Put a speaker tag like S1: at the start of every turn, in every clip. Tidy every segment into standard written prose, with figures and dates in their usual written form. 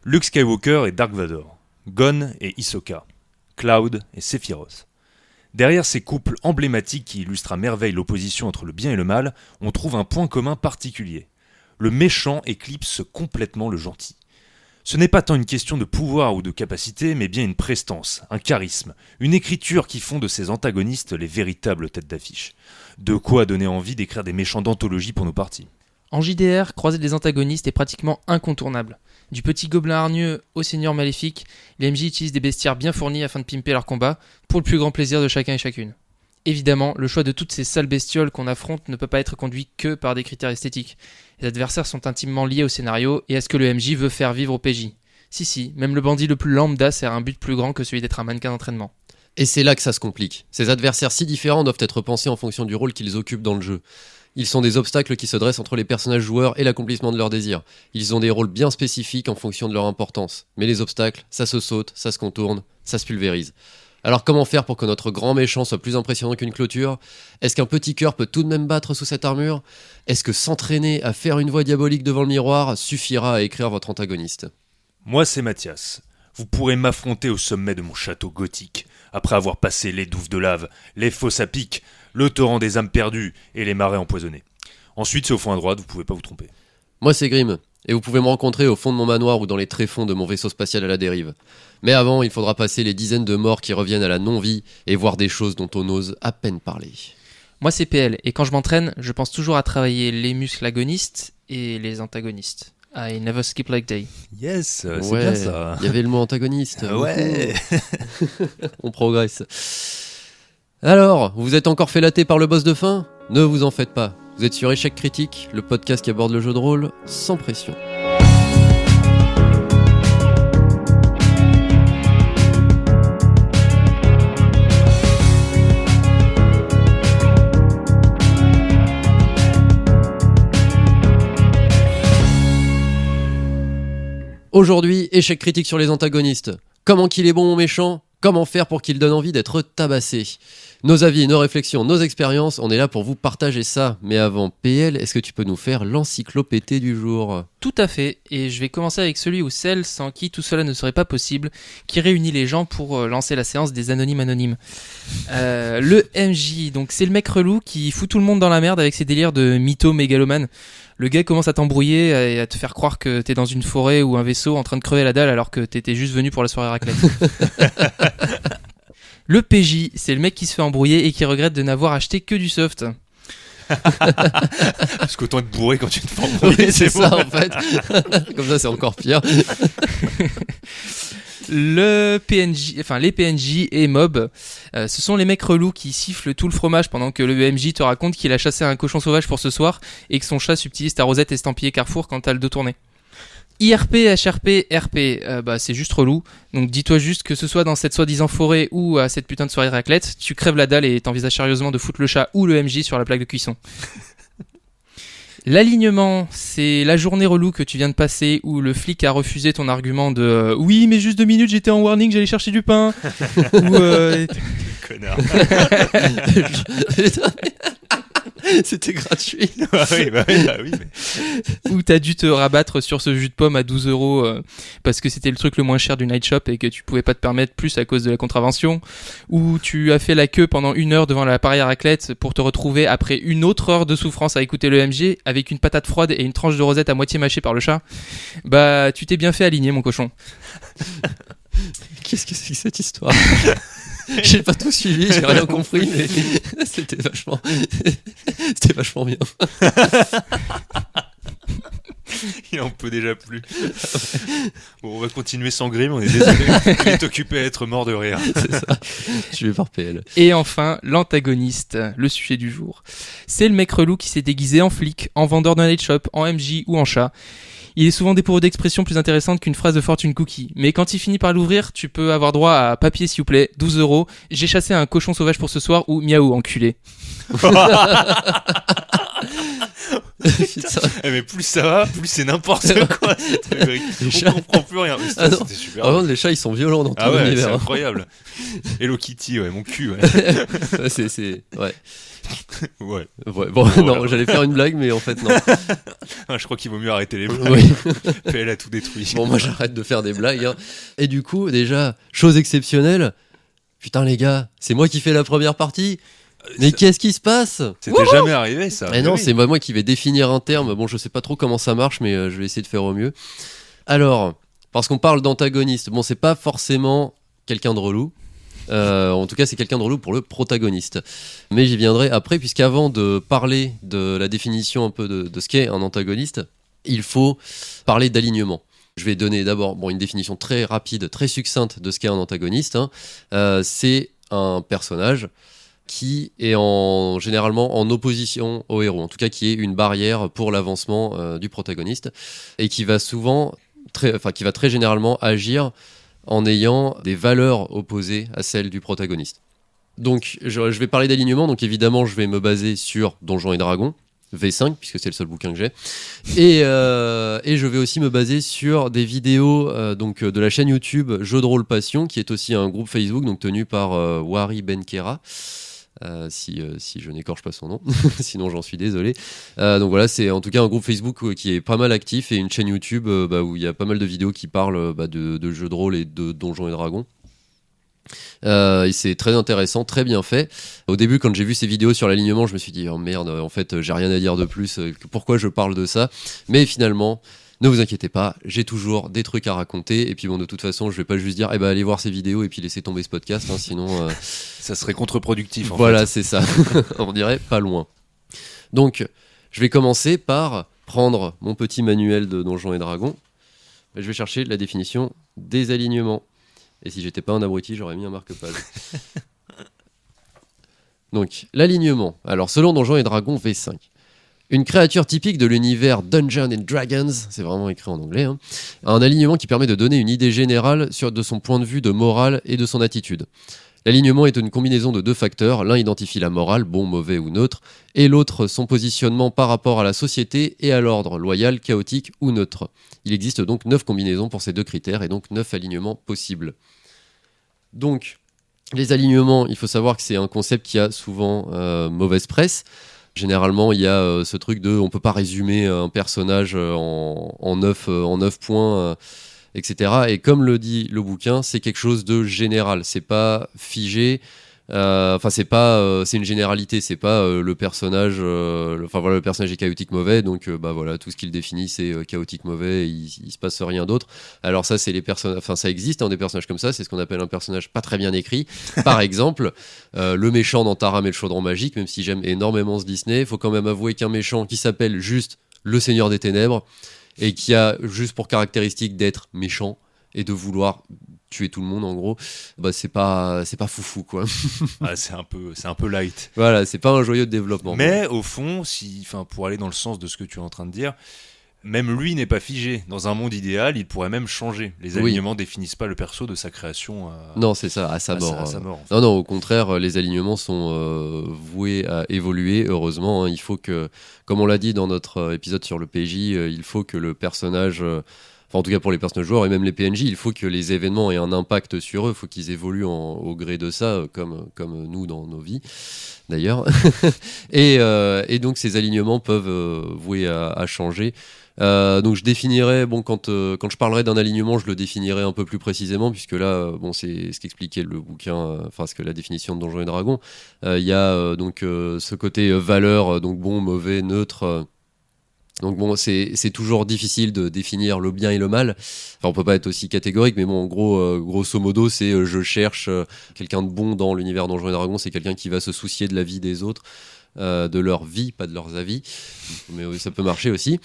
S1: Luke Skywalker et Dark Vador, Gon et Hisoka, Cloud et Sephiroth. Derrière ces couples emblématiques qui illustrent à merveille l'opposition entre le bien et le mal, on trouve un point commun particulier. Le méchant éclipse complètement le gentil. Ce n'est pas tant une question de pouvoir ou de capacité, mais bien une prestance, un charisme, une écriture qui font de ces antagonistes les véritables têtes d'affiche. De quoi donner envie d'écrire des méchants d'anthologie pour nos parties.
S2: En JDR, croiser des antagonistes est pratiquement incontournable. Du petit gobelin hargneux au seigneur maléfique, les MJ utilisent des bestiaires bien fournis afin de pimper leur combat, pour le plus grand plaisir de chacun et chacune. Évidemment, le choix de toutes ces sales bestioles qu'on affronte ne peut pas être conduit que par des critères esthétiques. Les adversaires sont intimement liés au scénario et à ce que le MJ veut faire vivre au PJ. Si, même le bandit le plus lambda sert un but plus grand que celui d'être un mannequin d'entraînement.
S3: Et c'est là que ça se complique. Ces adversaires si différents doivent être pensés en fonction du rôle qu'ils occupent dans le jeu. Ils sont des obstacles qui se dressent entre les personnages joueurs et l'accomplissement de leurs désirs. Ils ont des rôles bien spécifiques en fonction de leur importance. Mais les obstacles, ça se saute, ça se contourne, ça se pulvérise. Alors comment faire pour que notre grand méchant soit plus impressionnant qu'une clôture ? Est-ce qu'un petit cœur peut tout de même battre sous cette armure ? Est-ce que s'entraîner à faire une voix diabolique devant le miroir suffira à écrire votre antagoniste ?
S1: Moi, c'est Mathias. Vous pourrez m'affronter au sommet de mon château gothique, après avoir passé les douves de lave, les fosses à pic, le torrent des âmes perdues et les marais empoisonnés. Ensuite, c'est au fond à droite, vous pouvez pas vous tromper.
S3: Moi, c'est Grim, et vous pouvez me rencontrer au fond de mon manoir ou dans les tréfonds de mon vaisseau spatial à la dérive. Mais avant, il faudra passer les dizaines de morts qui reviennent à la non-vie et voir des choses dont on ose à peine parler.
S2: Moi c'est PL, et quand je m'entraîne, je pense toujours à travailler les muscles agonistes et les antagonistes. I never skip leg day.
S1: Yes, c'est
S3: Ouais,
S1: bien ça.
S3: il y avait le mot antagoniste.
S1: Ouais.
S3: On progresse. Alors, vous êtes encore fait latter par le boss de fin ? Ne vous en faites pas. Vous êtes sur Échec Critique, le podcast qui aborde le jeu de rôle sans pression. Aujourd'hui, échec critique sur les antagonistes. Comment qu'il est bon ou méchant ? Comment faire pour qu'il donne envie d'être tabassé ? Nos avis, nos réflexions, nos expériences, on est là pour vous partager ça. Mais avant, PL, est-ce que tu peux nous faire l'encyclopédie du jour ?
S2: Tout à fait, et je vais commencer avec celui ou celle sans qui tout cela ne serait pas possible, qui réunit les gens pour lancer la séance des anonymes anonymes. Le MJ, donc c'est le mec relou qui fout tout le monde dans la merde avec ses délires de mytho mégalomane. Le gars commence à t'embrouiller et à te faire croire que t'es dans une forêt ou un vaisseau en train de crever la dalle alors que t'étais juste venu pour la soirée raclette. Le PJ, c'est le mec qui se fait embrouiller et qui regrette de n'avoir acheté que du soft.
S1: Parce qu'autant être bourré quand tu te fais embrouiller,
S3: Oui, c'est
S1: bon.
S3: ça en fait. Comme ça, c'est encore pire.
S2: Le PNJ, enfin les PNJ et Mob, ce sont les mecs relous qui sifflent tout le fromage pendant que le MJ te raconte qu'il a chassé un cochon sauvage pour ce soir et que son chat subtilise ta rosette estampillée Carrefour quand t'as le dos tourné. IRP, HRP, RP, c'est juste relou. Donc dis-toi juste que ce soit dans cette soi-disant forêt ou à cette putain de soirée raclette, tu crèves la dalle et t'envisages sérieusement de foutre le chat ou le MJ sur la plaque de cuisson. L'alignement, c'est la journée relou que tu viens de passer où le flic a refusé ton argument de oui mais juste 2 minutes j'étais en warning, j'allais chercher du pain. Ou
S1: Connard.
S3: C'était gratuit.
S1: oui, mais...
S2: Ou t'as dû te rabattre sur ce jus de pomme à 12€ parce que c'était le truc le moins cher du night shop et que tu pouvais pas te permettre plus à cause de la contravention. Ou tu as fait la queue pendant 1 heure devant l'appareil à raclette pour te retrouver après une autre heure de souffrance à écouter le MJ avec une patate froide et une tranche de rosette à moitié mâchée par le chat. Bah tu t'es bien fait aligner mon cochon.
S3: Qu'est-ce que c'est que cette histoire ? J'ai pas tout suivi, j'ai rien compris, mais c'était vachement bien.
S1: Il en peut déjà plus. Bon, on va continuer sans Grim, on est désolé. Il est occupé à être mort de rire.
S3: C'est ça. Je vais par PL.
S2: Et enfin, l'antagoniste, le sujet du jour. C'est le mec relou qui s'est déguisé en flic, en vendeur de night shop, en MJ ou en chat. Il est souvent dépourvu d'expressions plus intéressantes qu'une phrase de fortune cookie. Mais quand il finit par l'ouvrir, tu peux avoir droit à papier s'il vous plaît, 12€, j'ai chassé un cochon sauvage pour ce soir ou miaou enculé.
S3: Putain.
S1: Mais plus ça va, plus c'est n'importe quoi.
S3: Les
S1: On
S3: chats.
S1: comprend plus rien. Mais
S3: Ah non.
S1: c'était super.
S3: Par contre, les chats, ils sont violents dans tout
S1: Ah ouais, c'est
S3: l'univers.
S1: incroyable. Hello Kitty, ouais, mon cul, ouais.
S3: Ouais, ouais.
S1: Ouais.
S3: Ouais, bon,
S1: Voilà.
S3: non, j'allais faire une blague, mais en fait, non.
S1: Ah, je crois qu'il vaut mieux arrêter les blagues.
S3: Oui.
S1: Elle a tout détruit.
S3: Bon, moi, j'arrête de faire des blagues. Hein. Et du coup, déjà, chose exceptionnelle. Putain, les gars, c'est moi qui fais la première partie. Mais qu'est-ce qui se passe?
S1: C'était jamais arrivé, ça.
S3: Mais non,
S1: oui.
S3: c'est moi qui vais définir un terme. Bon, je sais pas trop comment ça marche, mais je vais essayer de faire au mieux. Alors, parce qu'on parle d'antagoniste, bon, c'est pas forcément quelqu'un de relou. En tout cas, c'est quelqu'un de relou pour le protagoniste. Mais j'y viendrai après, puisqu'avant de parler de la définition un peu de ce qu'est un antagoniste, il faut parler d'alignement. Je vais donner d'abord une définition très rapide, très succincte de ce qu'est un antagoniste. Hein. C'est un personnage qui est généralement en opposition au héros, en tout cas qui est une barrière pour l'avancement du protagoniste, et qui va très généralement agir en ayant des valeurs opposées à celles du protagoniste. Donc je vais parler d'alignement, donc évidemment je vais me baser sur Donjons et Dragons, V5, puisque c'est le seul bouquin que j'ai, et je vais aussi me baser sur des vidéos de la chaîne YouTube Jeux de rôle Passion, qui est aussi un groupe Facebook donc tenu par Wari Benkera. Si je n'écorche pas son nom, sinon j'en suis désolé. Donc voilà, c'est en tout cas un groupe Facebook qui est pas mal actif et une chaîne YouTube où il y a pas mal de vidéos qui parlent de jeux de rôle et de Donjons et Dragons. Et c'est très intéressant, très bien fait. Au début, quand j'ai vu ces vidéos sur l'alignement, je me suis dit oh merde, en fait, j'ai rien à dire de plus. Pourquoi je parle de ça? Mais finalement, ne vous inquiétez pas, j'ai toujours des trucs à raconter. Et puis bon, de toute façon, je vais pas juste dire allez voir ces vidéos et puis laisser tomber ce podcast, hein, sinon
S1: ça serait contre-productif.
S3: Voilà, c'est ça. On dirait pas loin. Donc, je vais commencer par prendre mon petit manuel de Donjons et Dragons. Je vais chercher la définition des alignements. Et si j'étais pas un abruti, j'aurais mis un marque-page. Donc, l'alignement. Alors, selon Donjons et Dragons V5, une créature typique de l'univers Dungeons and Dragons, c'est vraiment écrit en anglais, hein, a un alignement qui permet de donner une idée générale de son point de vue de morale et de son attitude. L'alignement est une combinaison de deux facteurs, l'un identifie la morale, bon, mauvais ou neutre, et l'autre son positionnement par rapport à la société et à l'ordre, loyal, chaotique ou neutre. Il existe donc 9 combinaisons pour ces deux critères et donc 9 alignements possibles. Donc, les alignements, il faut savoir que c'est un concept qui a souvent mauvaise presse. Généralement, il y a ce truc de on peut pas résumer un personnage en 9 points, etc. Et comme le dit le bouquin, c'est quelque chose de général. C'est pas figé. C'est une généralité. C'est pas le personnage. Le personnage est chaotique mauvais. Donc, voilà, tout ce qu'il définit, c'est chaotique mauvais. Et il se passe rien d'autre. Alors ça, c'est les personnages. Enfin, ça existe des personnages comme ça. C'est ce qu'on appelle un personnage pas très bien écrit. Par exemple, le méchant dans Taram et le chaudron magique. Même si j'aime énormément ce Disney, il faut quand même avouer qu'un méchant qui s'appelle juste le Seigneur des Ténèbres et qui a juste pour caractéristique d'être méchant et de vouloir tuer tout le monde en gros, c'est pas foufou quoi.
S1: Ah, c'est un peu light.
S3: Voilà, c'est pas un joyeux de développement.
S1: Mais au fond, pour aller dans le sens de ce que tu es en train de dire, même lui n'est pas figé. Dans un monde idéal, il pourrait même changer. Les alignements définissent pas le perso de sa création.
S3: Non, c'est ça, à sa mort.
S1: À sa mort.
S3: Non, au contraire, les alignements sont voués à évoluer, heureusement. Hein. Il faut que, comme on l'a dit dans notre épisode sur le PJ, il faut que le personnage... en tout cas pour les personnages joueurs et même les PNJ, il faut que les événements aient un impact sur eux, il faut qu'ils évoluent au gré de ça, comme nous dans nos vies, d'ailleurs. et donc ces alignements peuvent vouer à changer. Donc je définirais, quand je parlerai d'un alignement, je le définirai un peu plus précisément, puisque là, c'est ce qu'expliquait le bouquin, la définition de Donjons et Dragons. Il y a ce côté valeur, donc bon, mauvais, neutre... Donc c'est toujours difficile de définir le bien et le mal. Enfin, on peut pas être aussi catégorique, mais bon, en gros, grosso modo, c'est je cherche quelqu'un de bon dans l'univers Donjons et Dragons, c'est quelqu'un qui va se soucier de la vie des autres, de leur vie, pas de leurs avis, mais oui, ça peut marcher aussi,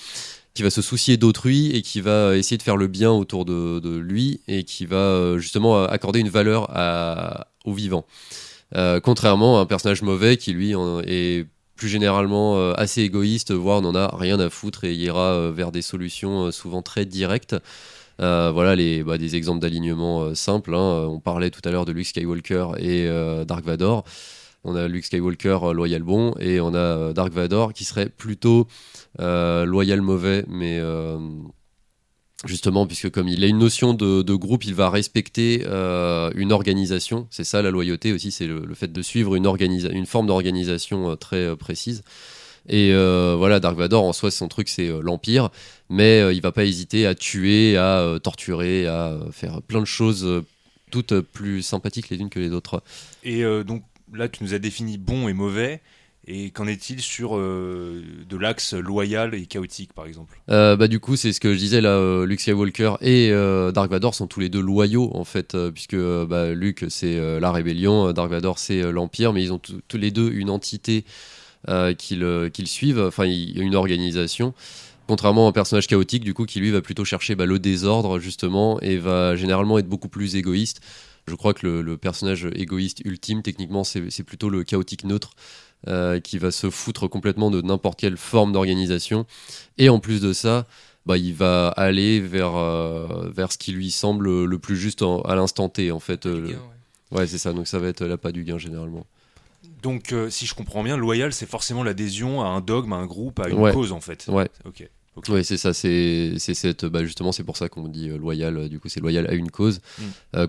S3: qui va se soucier d'autrui et qui va essayer de faire le bien autour de lui et qui va justement accorder une valeur aux vivants. Contrairement à un personnage mauvais qui, lui, est plus généralement assez égoïste, voire n'en a rien à foutre et ira vers des solutions souvent très directes. Voilà des exemples d'alignement simples. Hein. On parlait tout à l'heure de Luke Skywalker et Dark Vador. On a Luke Skywalker loyal bon, et on a Dark Vador qui serait plutôt loyal mauvais, mais justement, puisque comme il a une notion de groupe, il va respecter une organisation. C'est ça la loyauté aussi, c'est le fait de suivre une forme d'organisation très précise. Et voilà, Dark Vador en soi, son truc c'est l'Empire, mais il va pas hésiter à tuer, à torturer, à faire plein de choses toutes plus sympathiques les unes que les autres.
S1: Et donc là, tu nous as défini bon et mauvais. Et qu'en est-il sur de l'axe loyal et chaotique, par exemple?
S3: Du coup, c'est ce que je disais là, Luke Skywalker et Dark Vador sont tous les deux loyaux en fait, puisque Luke c'est la rébellion, Dark Vador c'est l'Empire, mais ils ont tous les deux une entité qu'ils suivent, enfin il y a une organisation. Contrairement à un personnage chaotique, du coup, qui lui va plutôt chercher le désordre justement et va généralement être beaucoup plus égoïste. Je crois que le personnage égoïste ultime, techniquement, c'est plutôt le chaotique neutre. Qui va se foutre complètement de n'importe quelle forme d'organisation. Et en plus de ça, il va aller vers ce qui lui semble le plus juste à l'instant T, en fait. Ouais, c'est ça. Donc ça va être l'appât du gain, généralement.
S1: Donc, si je comprends bien, loyal, c'est forcément l'adhésion à un dogme, à un groupe, à une cause, en fait.
S3: Ouais.
S1: Ok.
S3: Oui, c'est ça. C'est cette, justement, c'est pour ça qu'on dit loyal. Du coup, c'est loyal à une cause.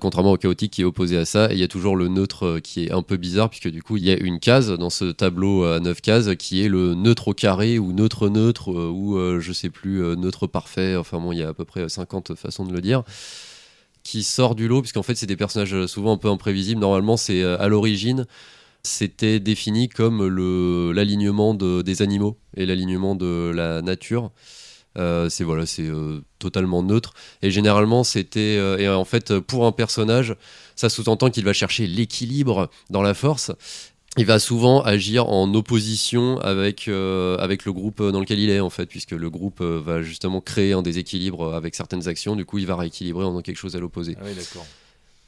S3: Contrairement au chaotique qui est opposé à ça. Et il y a toujours le neutre qui est un peu bizarre, puisque du coup, il y a une case dans ce tableau à 9 cases qui est le neutre au carré ou neutre ou je sais plus, neutre parfait. Enfin bon, il y a à peu près 50 façons de le dire. Qui sort du lot, puisqu'en fait, c'est des personnages souvent un peu imprévisibles. Normalement, c'est à l'origine. C'était défini comme l'alignement des animaux et l'alignement de la nature. C'est totalement neutre. Et généralement, c'était... et en fait, pour un personnage, ça sous-entend qu'il va chercher l'équilibre dans la force. Il va souvent agir en opposition avec le groupe dans lequel il est, en fait, puisque le groupe va justement créer un déséquilibre avec certaines actions. Du coup, il va rééquilibrer en faisant quelque chose à l'opposé.
S1: Ah oui, d'accord.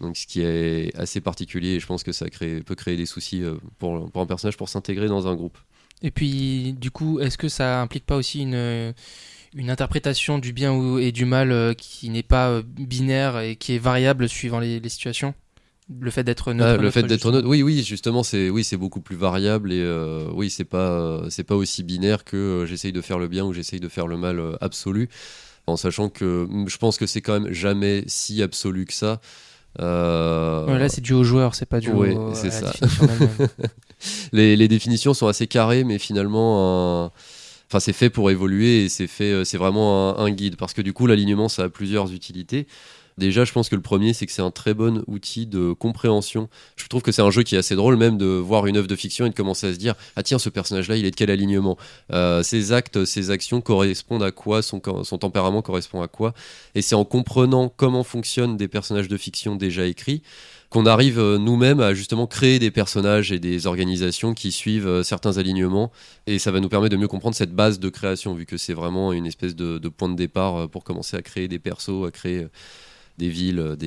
S3: Donc, ce qui est assez particulier, et je pense que ça peut créer des soucis pour un personnage pour s'intégrer dans un groupe.
S2: Et puis, du coup, est-ce que ça implique pas aussi une interprétation du bien et du mal qui n'est pas binaire et qui est variable suivant les situations? Le fait d'être neutre.
S3: Le fait d'être neutre, oui, justement, c'est beaucoup plus variable et oui, c'est pas aussi binaire que j'essaye de faire le bien ou j'essaye de faire le mal absolu, en sachant que je pense que c'est quand même jamais si absolu que ça.
S2: Là, c'est dû au joueur, c'est pas dû
S3: c'est
S2: à la
S3: ça.
S2: définition elle-même.
S3: Les définitions sont assez carrées, mais finalement, c'est fait pour évoluer et c'est vraiment un guide, parce que du coup, l'alignement, ça a plusieurs utilités. Déjà, je pense que le premier, c'est que c'est un très bon outil de compréhension. Je trouve que c'est un jeu qui est assez drôle, même de voir une œuvre de fiction et de commencer à se dire « Ah tiens, ce personnage-là, il est de quel alignement ? Ses actes, ses actions correspondent à quoi ? Son tempérament correspond à quoi ?» Et c'est en comprenant comment fonctionnent des personnages de fiction déjà écrits qu'on arrive nous-mêmes à justement créer des personnages et des organisations qui suivent certains alignements. Et ça va nous permettre de mieux comprendre cette base de création, vu que c'est vraiment une espèce de point de départ pour commencer à créer des persos, à créer... des villes,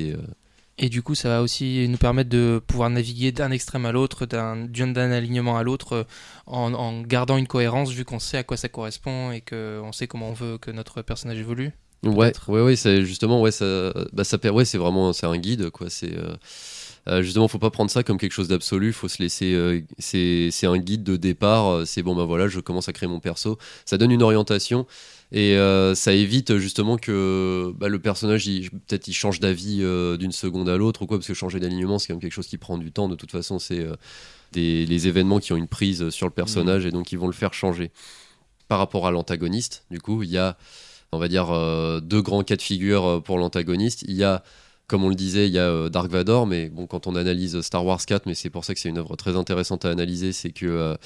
S2: Et du coup, ça va aussi nous permettre de pouvoir naviguer d'un extrême à l'autre, d'un alignement à l'autre, en gardant une cohérence, vu qu'on sait à quoi ça correspond et qu'on sait comment on veut que notre personnage évolue.
S3: Ouais, c'est justement, c'est vraiment, c'est un guide, quoi. Justement, faut pas prendre ça comme quelque chose d'absolu, faut se laisser. C'est un guide de départ. C'est je commence à créer mon perso. Ça donne une orientation. Et ça évite justement que le personnage peut-être il change d'avis d'une seconde à l'autre ou quoi, parce que changer d'alignement c'est quand même quelque chose qui prend du temps. De toute façon, c'est les événements qui ont une prise sur le personnage et donc ils vont le faire changer. Par rapport à l'antagoniste, du coup, il y a, on va dire, deux grands cas de figure pour l'antagoniste. Il y a, comme on le disait, il y a Dark Vador, mais bon, quand on analyse Star Wars 4, mais c'est pour ça que c'est une œuvre très intéressante à analyser, c'est que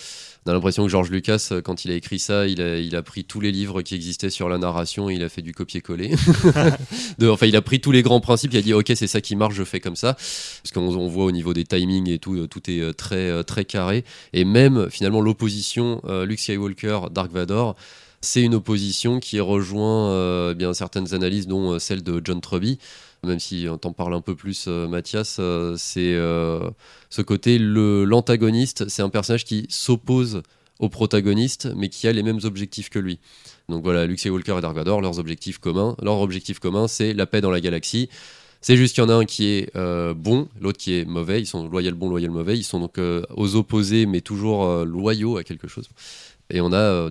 S3: on a l'impression que George Lucas, quand il a écrit ça, il a pris tous les livres qui existaient sur la narration et il a fait du copier-coller. Il a pris tous les grands principes, il a dit ok, c'est ça qui marche, je fais comme ça. Parce qu'on voit au niveau des timings et tout est très, très carré. Et même finalement l'opposition Luke Skywalker, Dark Vador, c'est une opposition qui rejoint certaines analyses, dont celle de John Truby. Même si on t'en parle un peu plus, Mathias, c'est ce côté, l'antagoniste, c'est un personnage qui s'oppose au protagoniste, mais qui a les mêmes objectifs que lui. Donc voilà, Luke Skywalker et Dark Vador, leur objectif commun, c'est la paix dans la galaxie. C'est juste qu'il y en a un qui est bon, l'autre qui est mauvais. Ils sont loyal bon, loyal mauvais. Ils sont donc aux opposés, mais toujours loyaux à quelque chose. Et on a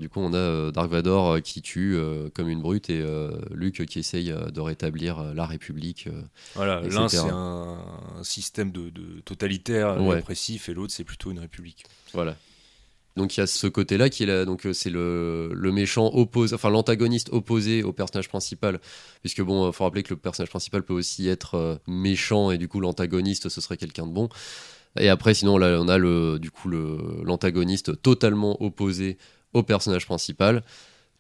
S3: Dark Vador qui tue comme une brute et Luke qui essaye de rétablir la République.
S1: Voilà,
S3: etc.
S1: l'un c'est un système de totalitaire
S3: Ouais.
S1: répressif et l'autre c'est plutôt une république.
S3: Voilà. Donc il y a ce côté-là qui est là, donc c'est le méchant opposé, enfin l'antagoniste opposé au personnage principal, puisque bon, faut rappeler que le personnage principal peut aussi être méchant et du coup l'antagoniste ce serait quelqu'un de bon. Et après sinon là on a l'antagoniste totalement opposé au personnage principal,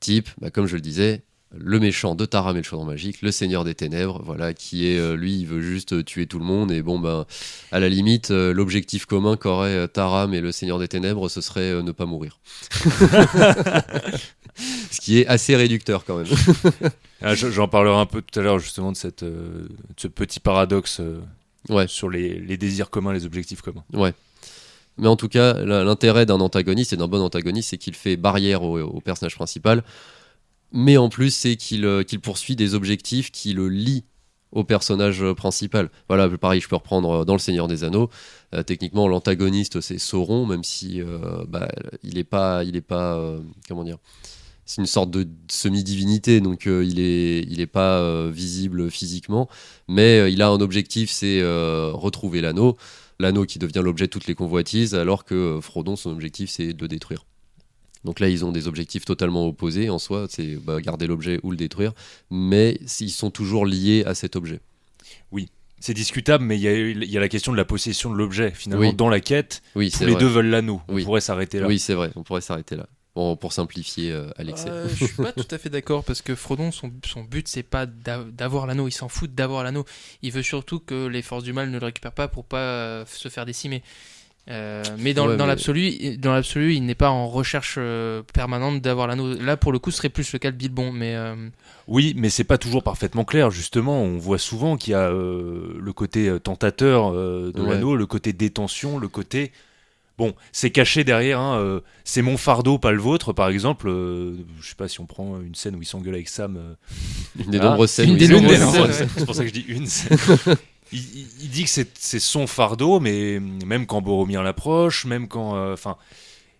S3: type, comme je le disais, le méchant de Taram et le Chaudron Magique, le Seigneur des Ténèbres, voilà, qui est lui, il veut juste tuer tout le monde et bon à la limite, l'objectif commun qu'auraient Taram et le Seigneur des Ténèbres, ce serait ne pas mourir. Ce qui est assez réducteur quand même.
S1: J'en parlerai un peu tout à l'heure justement de ce petit paradoxe
S3: Ouais.
S1: sur les désirs communs, les objectifs communs.
S3: Ouais. Mais en tout cas, l'intérêt d'un antagoniste et d'un bon antagoniste, c'est qu'il fait barrière au personnage principal. Mais en plus, c'est qu'il poursuit des objectifs qui le lient au personnage principal. Voilà, pareil, je peux reprendre dans Le Seigneur des Anneaux. Techniquement, l'antagoniste, c'est Sauron, même si il est pas comment dire. C'est une sorte de semi-divinité, donc il est pas visible physiquement, mais il a un objectif, c'est retrouver l'anneau qui devient l'objet de toutes les convoitises, alors que Frodon, son objectif, c'est de le détruire. Donc là, ils ont des objectifs totalement opposés en soi, c'est garder l'objet ou le détruire, mais ils sont toujours liés à cet objet.
S1: Oui, c'est discutable, mais il y a la question de la possession de l'objet. Finalement,
S3: Oui.
S1: dans la quête,
S3: Oui,
S1: tous
S3: c'est
S1: les
S3: vrai.
S1: deux veulent l'anneau. On
S3: Oui.
S1: pourrait s'arrêter là.
S3: Oui, c'est vrai, on pourrait s'arrêter là. Bon, pour simplifier à l'excès.
S2: Je suis pas tout à fait d'accord parce que Frodon, son but c'est pas d'avoir l'anneau, il s'en fout d'avoir l'anneau. Il veut surtout que les forces du mal ne le récupèrent pas pour pas se faire décimer. Mais dans l'absolu, il n'est pas en recherche permanente d'avoir l'anneau. Là, pour le coup, ce serait plus le cas de Bilbon, mais
S1: Oui, mais c'est pas toujours parfaitement clair. Justement, on voit souvent qu'il y a le côté tentateur de
S3: Ouais.
S1: l'anneau, le côté détention, le côté... Bon, c'est caché derrière, hein, c'est mon fardeau, pas le vôtre, par exemple. Je sais pas si on prend une scène où il s'engueule avec Sam.
S3: Une des
S1: Ah,
S3: nombreuses scènes
S2: une
S3: où
S2: des
S3: ils sont-
S2: nombreuses
S1: nombreuses
S2: scènes,
S1: scènes, c'est pour ça que je dis une scène. Il dit que c'est son fardeau, mais même quand Boromir l'approche, même quand... Enfin,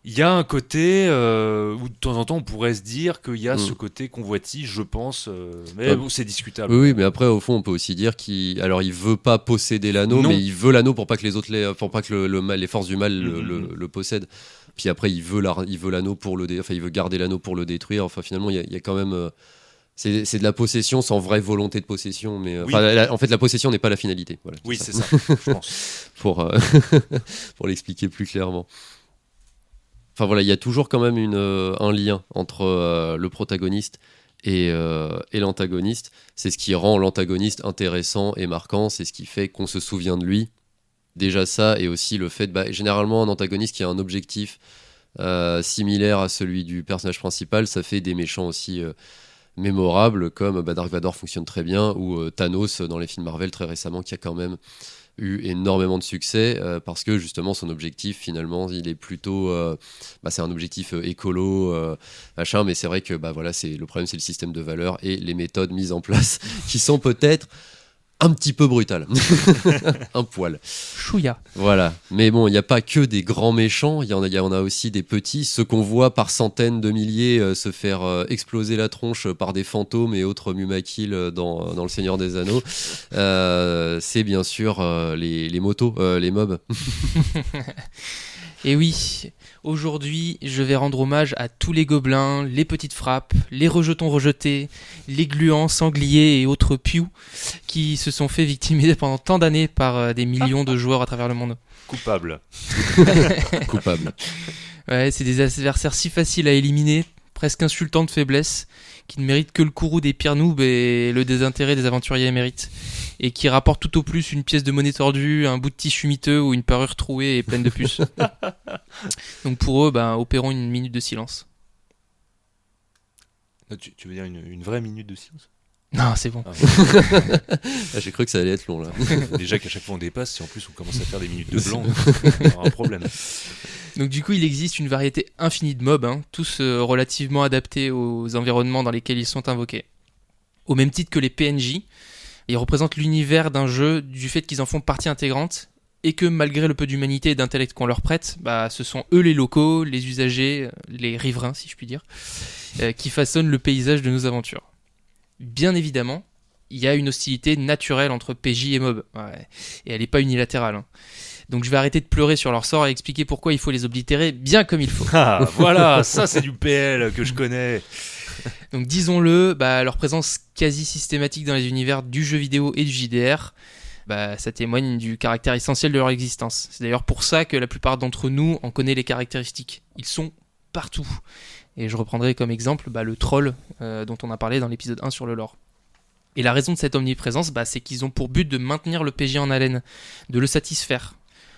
S1: il y a un côté où de temps en temps on pourrait se dire qu'il y a ce côté convoitise, je pense, mais bon, c'est discutable.
S3: Oui, mais après, au fond, on peut aussi dire qu'il veut pas posséder l'anneau,
S1: Non.
S3: mais il veut l'anneau pour pas que les autres, pour pas que les forces du mal le possèdent. Puis après, il veut l'anneau pour il veut garder l'anneau pour le détruire. Enfin, finalement, il y a quand même, c'est de la possession sans vraie volonté de possession, mais
S1: Oui.
S3: en fait, la possession n'est pas la finalité. Voilà,
S1: Oui,
S3: ça.
S1: c'est ça, je pense.
S3: Pour l'expliquer plus clairement. Enfin voilà, il y a toujours quand même un lien entre le protagoniste et l'antagoniste. C'est ce qui rend l'antagoniste intéressant et marquant, c'est ce qui fait qu'on se souvient de lui. Déjà ça, et aussi le fait, généralement un antagoniste qui a un objectif similaire à celui du personnage principal, ça fait des méchants aussi mémorables, comme Dark Vador fonctionne très bien, ou Thanos dans les films Marvel très récemment, qui a quand même eu énormément de succès parce que justement son objectif finalement il est plutôt c'est un objectif écolo machin, mais c'est vrai que voilà, c'est le problème, c'est le système de valeurs et les méthodes mises en place qui sont peut-être un petit peu brutales. Un poil.
S2: chouïa.
S3: Voilà, mais bon, il n'y a pas que des grands méchants, il y en a aussi des petits, ceux qu'on voit par centaines de milliers se faire exploser la tronche par des fantômes et autres mumakil dans Le Seigneur des Anneaux. C'est bien sûr les motos, les mobs.
S2: Et oui, aujourd'hui, je vais rendre hommage à tous les gobelins, les petites frappes, les rejetons rejetés, les gluants, sangliers et autres pious qui se sont fait victimiser pendant tant d'années par des millions de joueurs à travers le monde.
S1: Coupable.
S3: Coupable.
S2: Ouais, c'est des adversaires si faciles à éliminer, presque insultants de faiblesse, qui ne méritent que le courroux des pires noobs et le désintérêt des aventuriers émérites, et qui rapportent tout au plus une pièce de monnaie tordue, un bout de tissu miteux ou une parure trouée et pleine de puces. Donc pour eux, opérons une minute de silence.
S1: Tu veux dire une vraie minute de silence?
S2: Non, c'est bon.
S3: J'ai cru que ça allait être long là.
S1: Déjà qu'à chaque fois on dépasse, si en plus on commence à faire des minutes de blanc, on aura un problème.
S2: Donc du coup, il existe une variété infinie de mobs, tous relativement adaptés aux environnements dans lesquels ils sont invoqués. Au même titre que les PNJ, Ils représentent l'univers d'un jeu du fait qu'ils en font partie intégrante et que malgré le peu d'humanité et d'intellect qu'on leur prête, ce sont eux les locaux, les usagers, les riverains si je puis dire, qui façonnent le paysage de nos aventures. Bien évidemment, il y a une hostilité naturelle entre PJ et mob, et elle n'est pas unilatérale. Hein. Donc je vais arrêter de pleurer sur leur sort et expliquer pourquoi il faut les oblitérer bien comme il faut.
S1: Ah, voilà, ça c'est du PL que je connais.
S2: Donc disons-le, leur présence quasi systématique dans les univers du jeu vidéo et du JDR, ça témoigne du caractère essentiel de leur existence. C'est d'ailleurs pour ça que la plupart d'entre nous en connaissent les caractéristiques. Ils sont partout. Et je reprendrai comme exemple le troll dont on a parlé dans l'épisode 1 sur le lore. Et la raison de cette omniprésence, c'est qu'ils ont pour but de maintenir le PJ en haleine, de le satisfaire.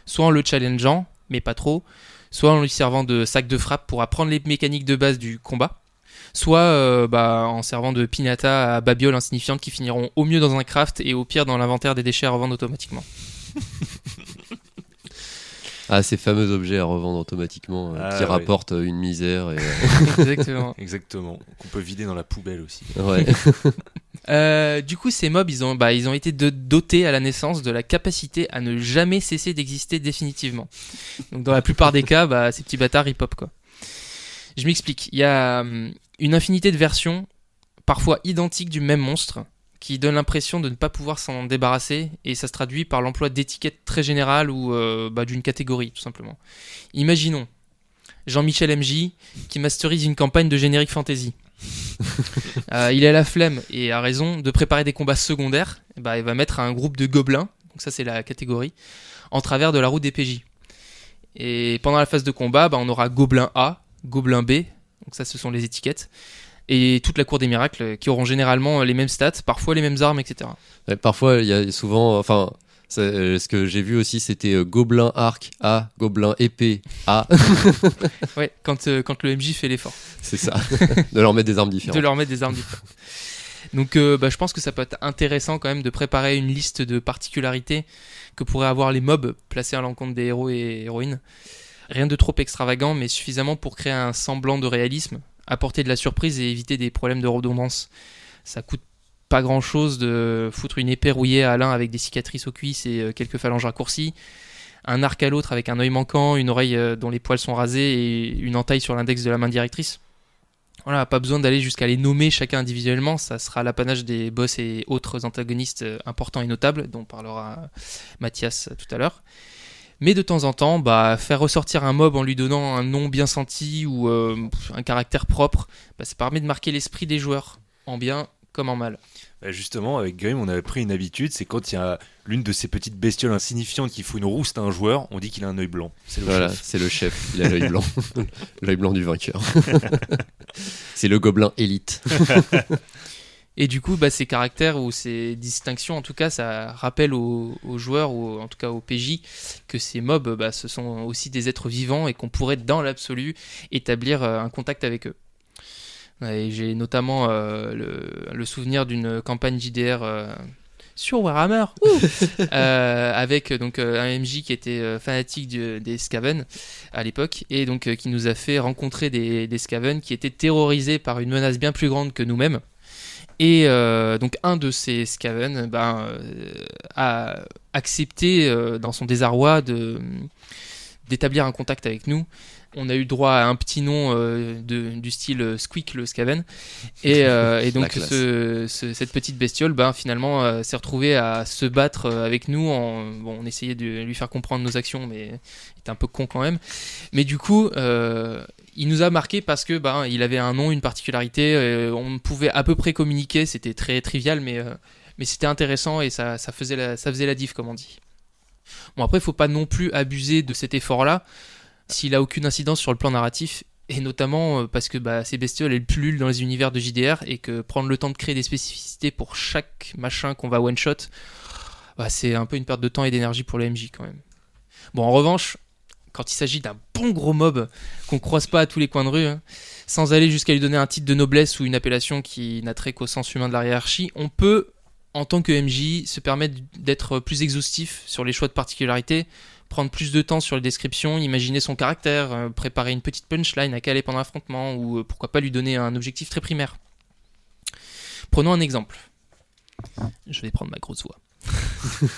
S2: Soit en le challengeant, mais pas trop, soit en lui servant de sac de frappe pour apprendre les mécaniques de base du combat, soit en servant de pinata à babioles insignifiantes qui finiront au mieux dans un craft et au pire dans l'inventaire des déchets à revendre automatiquement.
S3: Ah, ces fameux objets à revendre automatiquement qui rapportent une misère. Et,
S2: Exactement.
S1: Exactement. Qu'on peut vider dans la poubelle aussi.
S3: Ouais.
S2: Du coup, ces mobs, ils ont été dotés à la naissance de la capacité à ne jamais cesser d'exister définitivement. Donc, dans la plupart des cas, ces petits bâtards, ils pop, quoi. Je m'explique. Il y a une infinité de versions, parfois identiques du même monstre, qui donnent l'impression de ne pas pouvoir s'en débarrasser, et ça se traduit par l'emploi d'étiquettes très générales ou d'une catégorie, tout simplement. Imaginons Jean-Michel MJ qui masterise une campagne de générique fantasy. Il a la flemme, et a raison, de préparer des combats secondaires. Il va mettre un groupe de gobelins, donc ça c'est la catégorie, en travers de la route des PJ. Et pendant la phase de combat, on aura gobelin A, gobelin B, donc ça ce sont les étiquettes, et toute la cour des miracles qui auront généralement les mêmes stats, parfois les mêmes armes, etc.
S3: Ouais, parfois, il y a souvent... ce que j'ai vu aussi, c'était gobelin arc A, gobelin épée A.
S2: Ouais, quand le MJ fait l'effort.
S3: C'est ça, de leur mettre des armes différentes.
S2: Donc je pense que ça peut être intéressant quand même de préparer une liste de particularités que pourraient avoir les mobs placés à l'encontre des héros et héroïnes. Rien de trop extravagant, mais suffisamment pour créer un semblant de réalisme, apporter de la surprise et éviter des problèmes de redondance. Ça coûte pas grand chose de foutre une épée rouillée à l'un avec des cicatrices aux cuisses et quelques phalanges raccourcies, un arc à l'autre avec un œil manquant, une oreille dont les poils sont rasés et une entaille sur l'index de la main directrice. Voilà, pas besoin d'aller jusqu'à les nommer chacun individuellement, ça sera l'apanage des boss et autres antagonistes importants et notables, dont parlera Mathias tout à l'heure. Mais de temps en temps, faire ressortir un mob en lui donnant un nom bien senti ou un caractère propre, ça permet de marquer l'esprit des joueurs, en bien comme en mal.
S1: Justement, avec Grim, on avait pris une habitude, c'est quand il y a l'une de ces petites bestioles insignifiantes qui fout une rouste à un joueur, on dit qu'il a un œil blanc. C'est le chef.
S3: C'est le chef, il a l'œil blanc. L'œil blanc du vainqueur. C'est le gobelin élite.
S2: Et du coup, ces caractères ou ces distinctions, en tout cas, ça rappelle aux joueurs, ou en tout cas aux PJ, que ces mobs, ce sont aussi des êtres vivants et qu'on pourrait, dans l'absolu, établir un contact avec eux. Et j'ai notamment le souvenir d'une campagne JDR sur Warhammer, avec donc un MJ qui était fanatique des Skaven à l'époque, et donc qui nous a fait rencontrer des Skaven qui étaient terrorisés par une menace bien plus grande que nous-mêmes. Et donc un de ces Skaven a accepté dans son désarroi d'établir un contact avec nous. On a eu droit à un petit nom du style Squeak le Skaven, et donc cette petite bestiole finalement s'est retrouvée à se battre avec nous. On essayait de lui faire comprendre nos actions, mais il était un peu con quand même. Mais du coup il nous a marqué parce que il avait un nom, une particularité, on pouvait à peu près communiquer, c'était très trivial, mais c'était intéressant et ça faisait la diff, comme on dit. Bon, après, il faut pas non plus abuser de cet effort-là s'il a aucune incidence sur le plan narratif, et notamment parce que ces bestioles elles pullulent dans les univers de JDR, et que prendre le temps de créer des spécificités pour chaque machin qu'on va one-shot, c'est un peu une perte de temps et d'énergie pour le MJ quand même. Bon, en revanche, quand il s'agit d'un bon gros mob qu'on croise pas à tous les coins de rue, sans aller jusqu'à lui donner un titre de noblesse ou une appellation qui n'a trait qu'au sens humain de la hiérarchie, on peut, en tant que MJ, se permettre d'être plus exhaustif sur les choix de particularités, prendre plus de temps sur les descriptions, imaginer son caractère, préparer une petite punchline à caler pendant l'affrontement, ou pourquoi pas lui donner un objectif très primaire. Prenons un exemple. Je vais prendre ma grosse voix.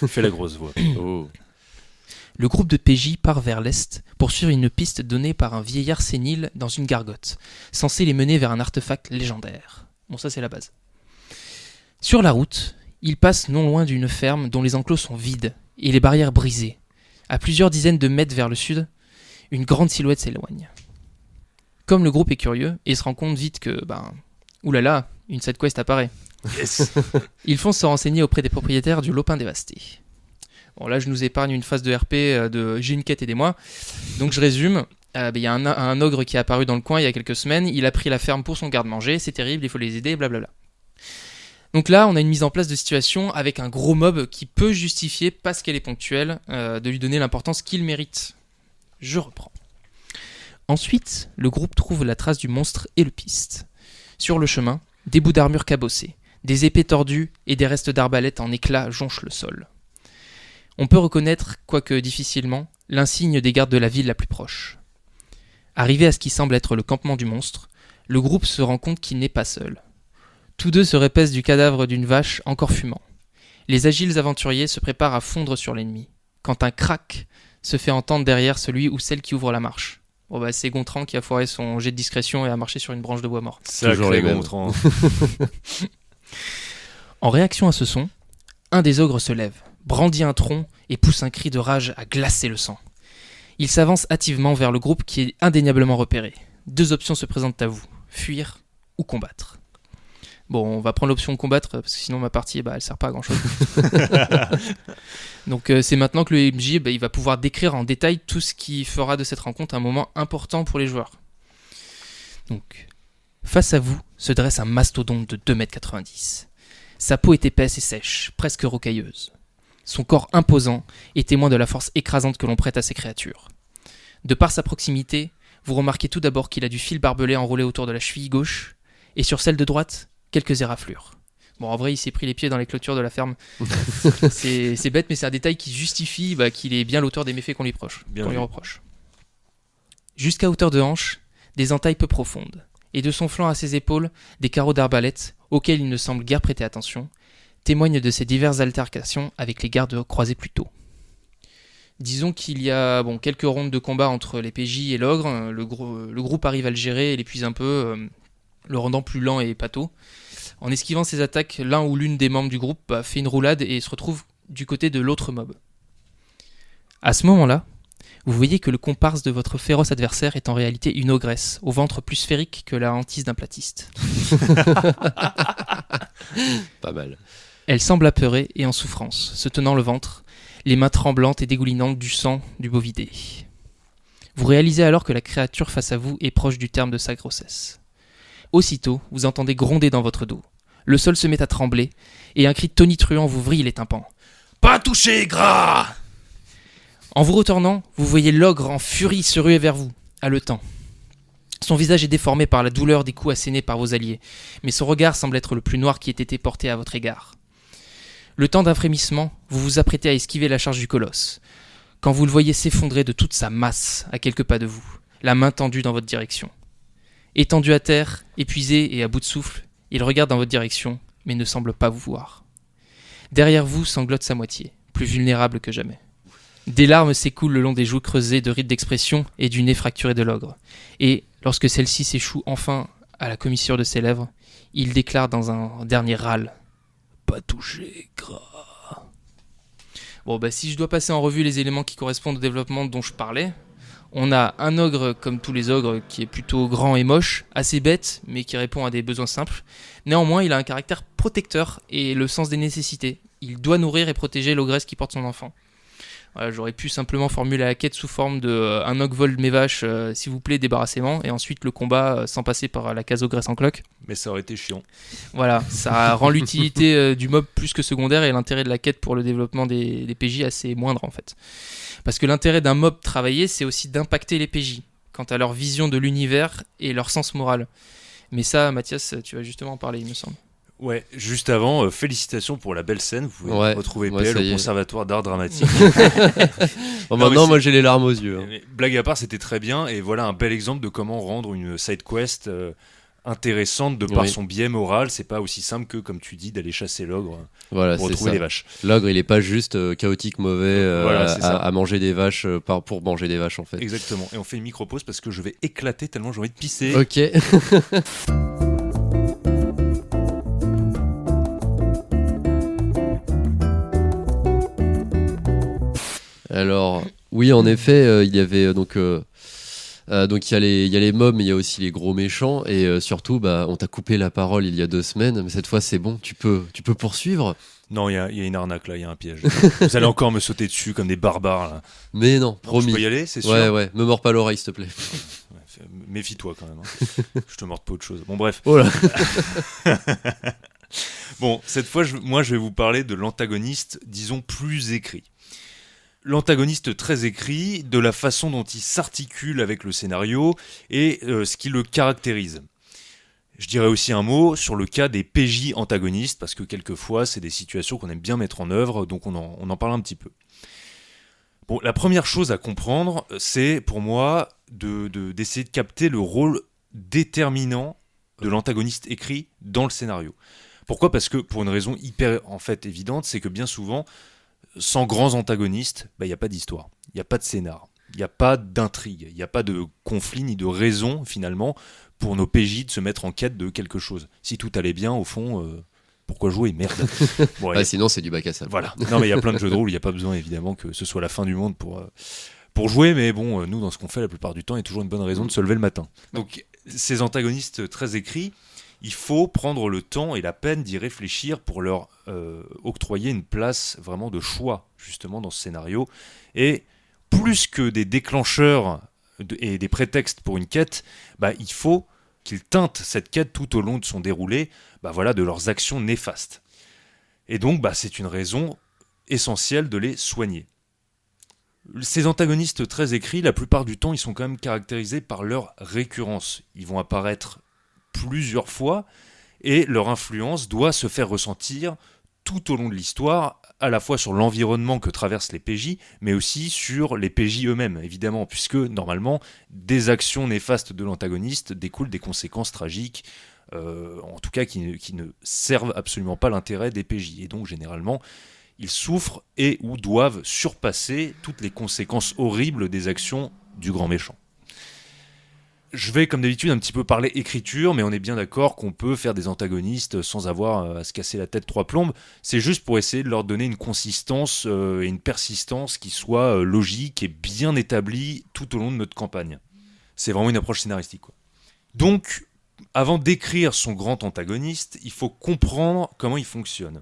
S1: Fais la grosse voix.
S3: Oh.
S2: Le groupe de PJ part vers l'est pour suivre une piste donnée par un vieillard sénile dans une gargote, censé les mener vers un artefact légendaire. Bon, ça c'est la base. Sur la route, ils passent non loin d'une ferme dont les enclos sont vides et les barrières brisées. À plusieurs dizaines de mètres vers le sud, une grande silhouette s'éloigne. Comme le groupe est curieux, ils se rendent compte vite que, oulala, une side quest apparaît.
S1: Yes.
S2: Ils foncent se renseigner auprès des propriétaires du lopin dévasté. Bon, là, je nous épargne une phase de RP de j'ai une quête, aidez-moi. Donc, je résume. Il y a un ogre qui est apparu dans le coin il y a quelques semaines. Il a pris la ferme pour son garde-manger. C'est terrible, il faut les aider, blablabla. Donc là, on a une mise en place de situation avec un gros mob qui peut justifier, parce qu'elle est ponctuelle, de lui donner l'importance qu'il mérite. Je reprends. Ensuite, le groupe trouve la trace du monstre et le piste. Sur le chemin, des bouts d'armure cabossés, des épées tordues et des restes d'arbalètes en éclats jonchent le sol. On peut reconnaître, quoique difficilement, l'insigne des gardes de la ville la plus proche. Arrivé à ce qui semble être le campement du monstre, le groupe se rend compte qu'il n'est pas seul. Tous deux se repaissent du cadavre d'une vache encore fumant. Les agiles aventuriers se préparent à fondre sur l'ennemi, quand un crack se fait entendre derrière celui ou celle qui ouvre la marche. Bon c'est Gontran qui a foiré son jet de discrétion et a marché sur une branche de bois mort.
S3: Toujours les mêmes.
S1: Gontran.
S2: En réaction à ce son, un des ogres se lève, brandit un tronc et pousse un cri de rage à glacer le sang. Il s'avance hâtivement vers le groupe qui est indéniablement repéré. Deux options se présentent à vous, fuir ou combattre. Bon, on va prendre l'option combattre, parce que sinon ma partie, elle sert pas à grand chose. Donc c'est maintenant que le MJ, il va pouvoir décrire en détail tout ce qui fera de cette rencontre un moment important pour les joueurs. Donc, face à vous se dresse un mastodonte de 2,90 m. Sa peau est épaisse et sèche, presque rocailleuse. Son corps imposant est témoin de la force écrasante que l'on prête à ces créatures. De par sa proximité, vous remarquez tout d'abord qu'il a du fil barbelé enroulé autour de la cheville gauche, et sur celle de droite, quelques éraflures. Bon, en vrai, il s'est pris les pieds dans les clôtures de la ferme. c'est bête, mais c'est un détail qui justifie qu'il est bien l'auteur des méfaits qu'on lui reproche. Jusqu'à hauteur de hanche, des entailles peu profondes, et de son flanc à ses épaules, des carreaux d'arbalète, auxquels il ne semble guère prêter attention, témoignent de ses diverses altercations avec les gardes croisés plus tôt. Disons qu'il y a quelques rondes de combat entre les PJ et l'ogre. Le groupe arrive à le gérer et l'épuise un peu, le rendant plus lent et pâteau. En esquivant ses attaques, l'un ou l'une des membres du groupe fait une roulade et se retrouve du côté de l'autre mob. À ce moment-là, vous voyez que le comparse de votre féroce adversaire est en réalité une ogresse, au ventre plus sphérique que la hantise d'un platiste.
S3: Pas mal.
S2: Elle semble apeurée et en souffrance, se tenant le ventre, les mains tremblantes et dégoulinantes du sang du bovidé. Vous réalisez alors que la créature face à vous est proche du terme de sa grossesse. Aussitôt, vous entendez gronder dans votre dos. Le sol se met à trembler, et un cri tonitruant vous vrille les tympans. « Pas touché, gras !» En vous retournant, vous voyez l'ogre en furie se ruer vers vous, haletant. Son visage est déformé par la douleur des coups assénés par vos alliés, mais son regard semble être le plus noir qui ait été porté à votre égard. Le temps d'un frémissement, vous vous apprêtez à esquiver la charge du colosse, quand vous le voyez s'effondrer de toute sa masse à quelques pas de vous, la main tendue dans votre direction. Étendu à terre, épuisé et à bout de souffle, il regarde dans votre direction, mais ne semble pas vous voir. Derrière vous sanglote sa moitié, plus vulnérable que jamais. Des larmes s'écoulent le long des joues creusées de rides d'expression et du nez fracturé de l'ogre. Et, lorsque celle-ci s'échoue enfin à la commissure de ses lèvres, il déclare dans un dernier râle « Pas touché, gras ». Bon, si je dois passer en revue les éléments qui correspondent au développement dont je parlais, on a un ogre comme tous les ogres qui est plutôt grand et moche, assez bête, mais qui répond à des besoins simples. Néanmoins, il a un caractère protecteur et le sens des nécessités. Il doit nourrir et protéger l'ogresse qui porte son enfant. Voilà, j'aurais pu simplement formuler la quête sous forme de un ogre vole mes vaches, s'il vous plaît, débarrassez-moi, et ensuite le combat sans passer par la case ogresse en cloque.
S1: Mais ça aurait été chiant.
S2: Voilà, ça rend l'utilité du mob plus que secondaire et l'intérêt de la quête pour le développement des PJ assez moindre en fait. Parce que l'intérêt d'un mob travaillé, c'est aussi d'impacter les PJ, quant à leur vision de l'univers et leur sens moral. Mais ça, Mathias, tu vas justement en parler, il me semble.
S1: Ouais, juste avant, félicitations pour la belle scène. Vous pouvez retrouver PL au Conservatoire d'art dramatique.
S3: Maintenant, moi j'ai les larmes aux yeux.
S1: Mais, blague à part, c'était très bien. Et voilà un bel exemple de comment rendre une side quest intéressante de par
S3: Oui.
S1: son biais moral. C'est pas aussi simple que, comme tu dis, d'aller chasser l'ogre
S3: Voilà,
S1: pour
S3: c'est
S1: retrouver
S3: ça.
S1: les vaches.
S3: L'ogre, il est pas juste chaotique, mauvais,
S1: Voilà, c'est ça.
S3: à manger des vaches pour manger des vaches, en fait.
S1: Exactement. Et on fait une micro-pause parce que je vais éclater tellement j'ai envie de pisser.
S3: Ok. Alors, oui, en effet, il y avait donc il y a les mobs, mais il y a aussi les gros méchants. Et surtout, on t'a coupé la parole il y a 2 semaines, mais cette fois, c'est bon, tu peux poursuivre.
S1: Non, il y a une arnaque là, il y a un piège. Vous allez encore me sauter dessus comme des barbares là.
S3: Mais non,
S1: Non, je
S3: promis.
S1: peux y aller, c'est sûr.
S3: Ouais, me mords pas l'oreille, s'il te plaît.
S1: Ouais, méfie-toi quand même. Je te mords pas autre chose. Bon, bref.
S3: Oh là.
S1: Bon, cette fois, moi, je vais vous parler de l'antagoniste, disons, plus écrit. L'antagoniste très écrit, de la façon dont il s'articule avec le scénario et ce qui le caractérise. Je dirais aussi un mot sur le cas des PJ antagonistes, parce que quelquefois, c'est des situations qu'on aime bien mettre en œuvre, donc on en parle un petit peu. Bon, la première chose à comprendre, c'est pour moi d'essayer de capter le rôle déterminant de l'antagoniste écrit dans le scénario. Pourquoi ? Parce que pour une raison hyper en fait évidente, c'est que bien souvent, sans grands antagonistes, il n'y a pas d'histoire, il n'y a pas de scénar, il n'y a pas d'intrigue, il n'y a pas de conflit ni de raison finalement pour nos PJ de se mettre en quête de quelque chose. Si tout allait bien, au fond, pourquoi jouer ? Merde. Bon,
S3: Sinon, c'est du bac à sable.
S1: voilà. Non, mais il y a plein de jeux de rôle, il n'y a pas besoin évidemment que ce soit la fin du monde pour jouer, mais bon, nous, dans ce qu'on fait la plupart du temps, il y a toujours une bonne raison de se lever le matin. Donc, ces antagonistes très écrits, il faut prendre le temps et la peine d'y réfléchir pour leur octroyer une place vraiment de choix, justement, dans ce scénario. Et plus que des déclencheurs et des prétextes pour une quête, il faut qu'ils teintent cette quête tout au long de son déroulé de leurs actions néfastes. Et donc, c'est une raison essentielle de les soigner. Ces antagonistes très écrits, la plupart du temps, ils sont quand même caractérisés par leur récurrence. Ils vont apparaître plusieurs fois et leur influence doit se faire ressentir tout au long de l'histoire, à la fois sur l'environnement que traversent les PJ, mais aussi sur les PJ eux-mêmes, évidemment, puisque normalement, des actions néfastes de l'antagoniste découlent des conséquences tragiques, en tout cas qui ne servent absolument pas l'intérêt des PJ. Et donc, généralement, ils souffrent et ou doivent surpasser toutes les conséquences horribles des actions du grand méchant. Je vais, comme d'habitude, un petit peu parler écriture, mais on est bien d'accord qu'on peut faire des antagonistes sans avoir à se casser la tête 3 plombes. C'est juste pour essayer de leur donner une consistance et une persistance qui soit logique et bien établie tout au long de notre campagne. C'est vraiment une approche scénaristique, quoi. Donc, avant d'écrire son grand antagoniste, il faut comprendre comment il fonctionne.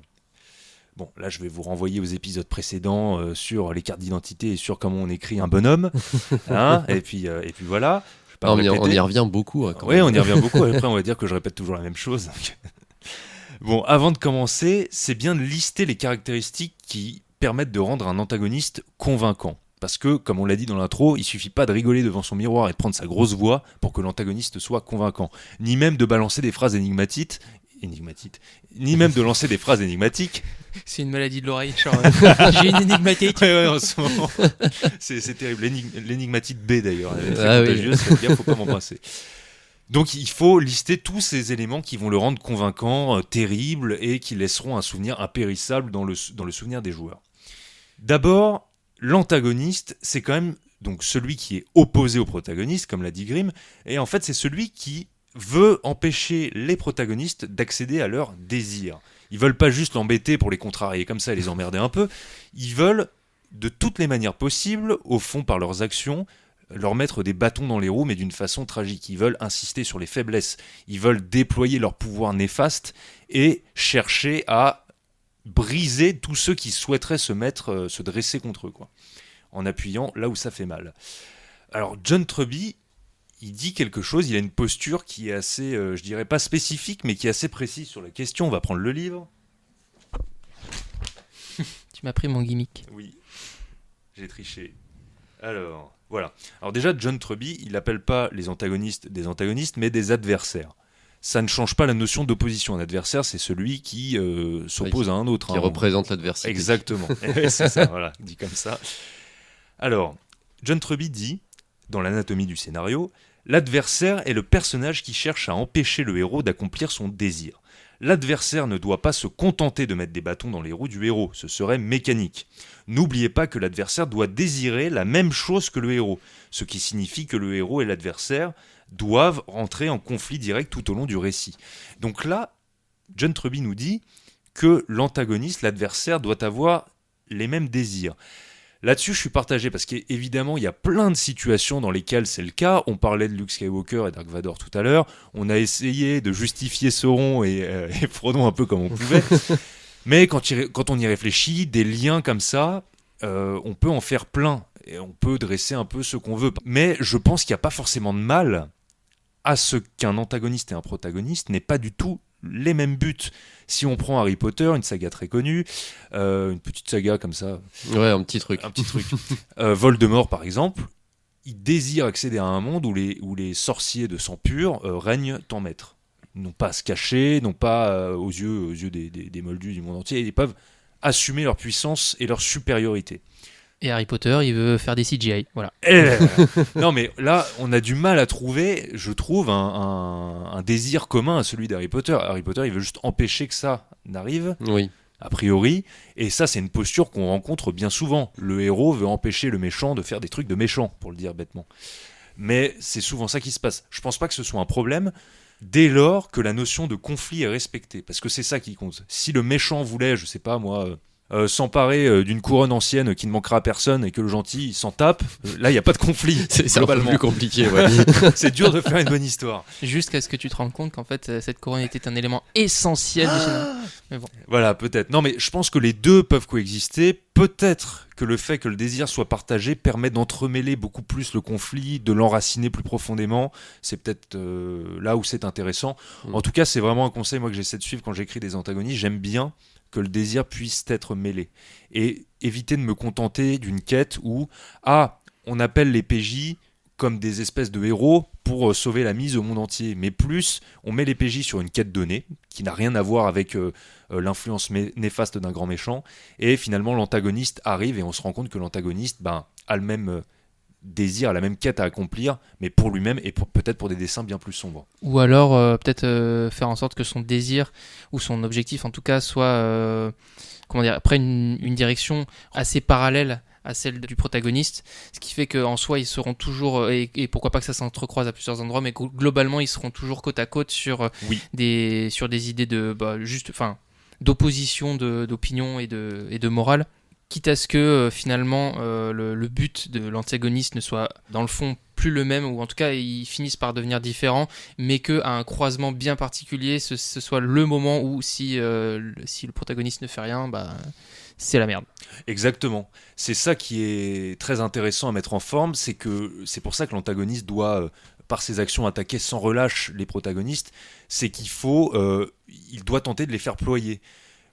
S1: Bon, là, je vais vous renvoyer aux épisodes précédents sur les cartes d'identité et sur comment on écrit un bonhomme. Hein, et puis voilà.
S3: On y revient beaucoup.
S1: Oui, on y revient beaucoup. Après, on va dire que je répète toujours la même chose. Bon, avant de commencer, c'est bien de lister les caractéristiques qui permettent de rendre un antagoniste convaincant. Parce que, comme on l'a dit dans l'intro, il suffit pas de rigoler devant son miroir et de prendre sa grosse voix pour que l'antagoniste soit convaincant. Ni même de balancer des phrases énigmatiques. Ni même de lancer des phrases énigmatiques.
S2: C'est une maladie de l'oreille, genre j'ai une énigmatique.
S1: Ouais, en ce moment, c'est terrible. L'énigmatite B d'ailleurs, elle est très
S3: Ah
S1: contagieuse, faites gaffe, faut pas m'embrasser. Donc il faut lister tous ces éléments qui vont le rendre convaincant, terrible et qui laisseront un souvenir impérissable dans le souvenir des joueurs. D'abord, l'antagoniste, c'est quand même donc celui qui est opposé au protagoniste, comme l'a dit Grimm, et en fait c'est celui qui veut empêcher les protagonistes d'accéder à leurs désirs. Ils veulent pas juste l'embêter pour les contrarier comme ça et les emmerder un peu. Ils veulent, de toutes les manières possibles, au fond par leurs actions, leur mettre des bâtons dans les roues, mais d'une façon tragique. Ils veulent insister sur les faiblesses. Ils veulent déployer leur pouvoir néfaste et chercher à briser tous ceux qui souhaiteraient se dresser contre eux, quoi, en appuyant là où ça fait mal. Alors, John Truby, il dit quelque chose, il a une posture qui est assez, je dirais pas spécifique, mais qui est assez précise sur la question. On va prendre le livre.
S2: Tu m'as pris mon gimmick.
S1: Oui, j'ai triché. Alors, voilà. Alors déjà, John Truby, il n'appelle pas les antagonistes des antagonistes, mais des adversaires. Ça ne change pas la notion d'opposition. Un adversaire, c'est celui qui s'oppose à un autre.
S3: Qui représente l'adversité.
S1: Exactement. C'est ça, voilà, dit comme ça. Alors, John Truby dit, dans l'anatomie du scénario, L'adversaire est le personnage qui cherche à empêcher le héros d'accomplir son désir. L'adversaire ne doit pas se contenter de mettre des bâtons dans les roues du héros, ce serait mécanique. N'oubliez pas que l'adversaire doit désirer la même chose que le héros, ce qui signifie que le héros et l'adversaire doivent rentrer en conflit direct tout au long du récit. Donc là, John Truby nous dit que l'antagoniste, l'adversaire, doit avoir les mêmes désirs. Là-dessus, je suis partagé parce qu'évidemment, il y a plein de situations dans lesquelles c'est le cas. On parlait de Luke Skywalker et Dark Vador tout à l'heure. On a essayé de justifier Sauron et Frodon un peu comme on pouvait. Mais quand on y réfléchit, des liens comme ça, on peut en faire plein. Et on peut dresser un peu ce qu'on veut. Mais je pense qu'il n'y a pas forcément de mal à ce qu'un antagoniste et un protagoniste n'aient pas du tout les mêmes buts. Si on prend Harry Potter, une saga très connue, une petite saga comme ça.
S3: Ouais, un petit truc.
S1: Voldemort, par exemple, il désire accéder à un monde où les sorciers de sang pur règnent en maître. Non pas à se cacher, non pas aux yeux des moldus du monde entier. Ils peuvent assumer leur puissance et leur supériorité.
S2: Et Harry Potter, il veut faire des CGI, voilà.
S1: Non mais là, on a du mal à trouver, je trouve, un désir commun à celui d'Harry Potter. Harry Potter, il veut juste empêcher que ça n'arrive,
S3: Oui.
S1: a priori, et ça, c'est une posture qu'on rencontre bien souvent. Le héros veut empêcher le méchant de faire des trucs de méchant, pour le dire bêtement. Mais c'est souvent ça qui se passe. Je pense pas que ce soit un problème dès lors que la notion de conflit est respectée, parce que c'est ça qui compte. Si le méchant voulait, je sais pas moi... s'emparer d'une couronne ancienne qui ne manquera à personne et que le gentil s'en tape, là il n'y a pas de conflit.
S3: C'est un peu plus compliqué, ouais.
S1: C'est dur de faire une bonne histoire.
S2: Jusqu'à ce que tu te rendes compte qu'en fait, cette couronne était un élément essentiel du scénario. Mais bon.
S1: Voilà, peut-être. Non, mais je pense que les deux peuvent coexister. Peut-être que le fait que le désir soit partagé permet d'entremêler beaucoup plus le conflit, de l'enraciner plus profondément. C'est peut-être là où c'est intéressant. En tout cas, c'est vraiment un conseil moi que j'essaie de suivre quand j'écris des antagonistes. J'aime bien que le désir puisse être mêlé. Et éviter de me contenter d'une quête où, on appelle les PJ comme des espèces de héros pour sauver la mise au monde entier. Mais plus, on met les PJ sur une quête donnée, qui n'a rien à voir avec l'influence néfaste d'un grand méchant, et finalement l'antagoniste arrive et on se rend compte que l'antagoniste a le même désir, la même quête à accomplir, mais pour lui-même et peut-être pour des dessins bien plus sombres.
S2: Ou alors peut-être faire en sorte que son désir ou son objectif en tout cas soit prenne une direction assez parallèle à celle du protagoniste, ce qui fait qu'en soi ils seront toujours, et pourquoi pas que ça s'entrecroise à plusieurs endroits, mais globalement ils seront toujours côte à côte sur des idées d'opposition d'opinion et de morale. Quitte à ce que finalement le but de l'antagoniste ne soit dans le fond plus le même, ou en tout cas ils finissent par devenir différents, mais qu'à un croisement bien particulier, ce soit le moment où si le protagoniste ne fait rien, c'est la merde.
S1: Exactement. C'est ça qui est très intéressant à mettre en forme, c'est pour ça que l'antagoniste doit, par ses actions, attaquer sans relâche les protagonistes, c'est il doit tenter de les faire ployer.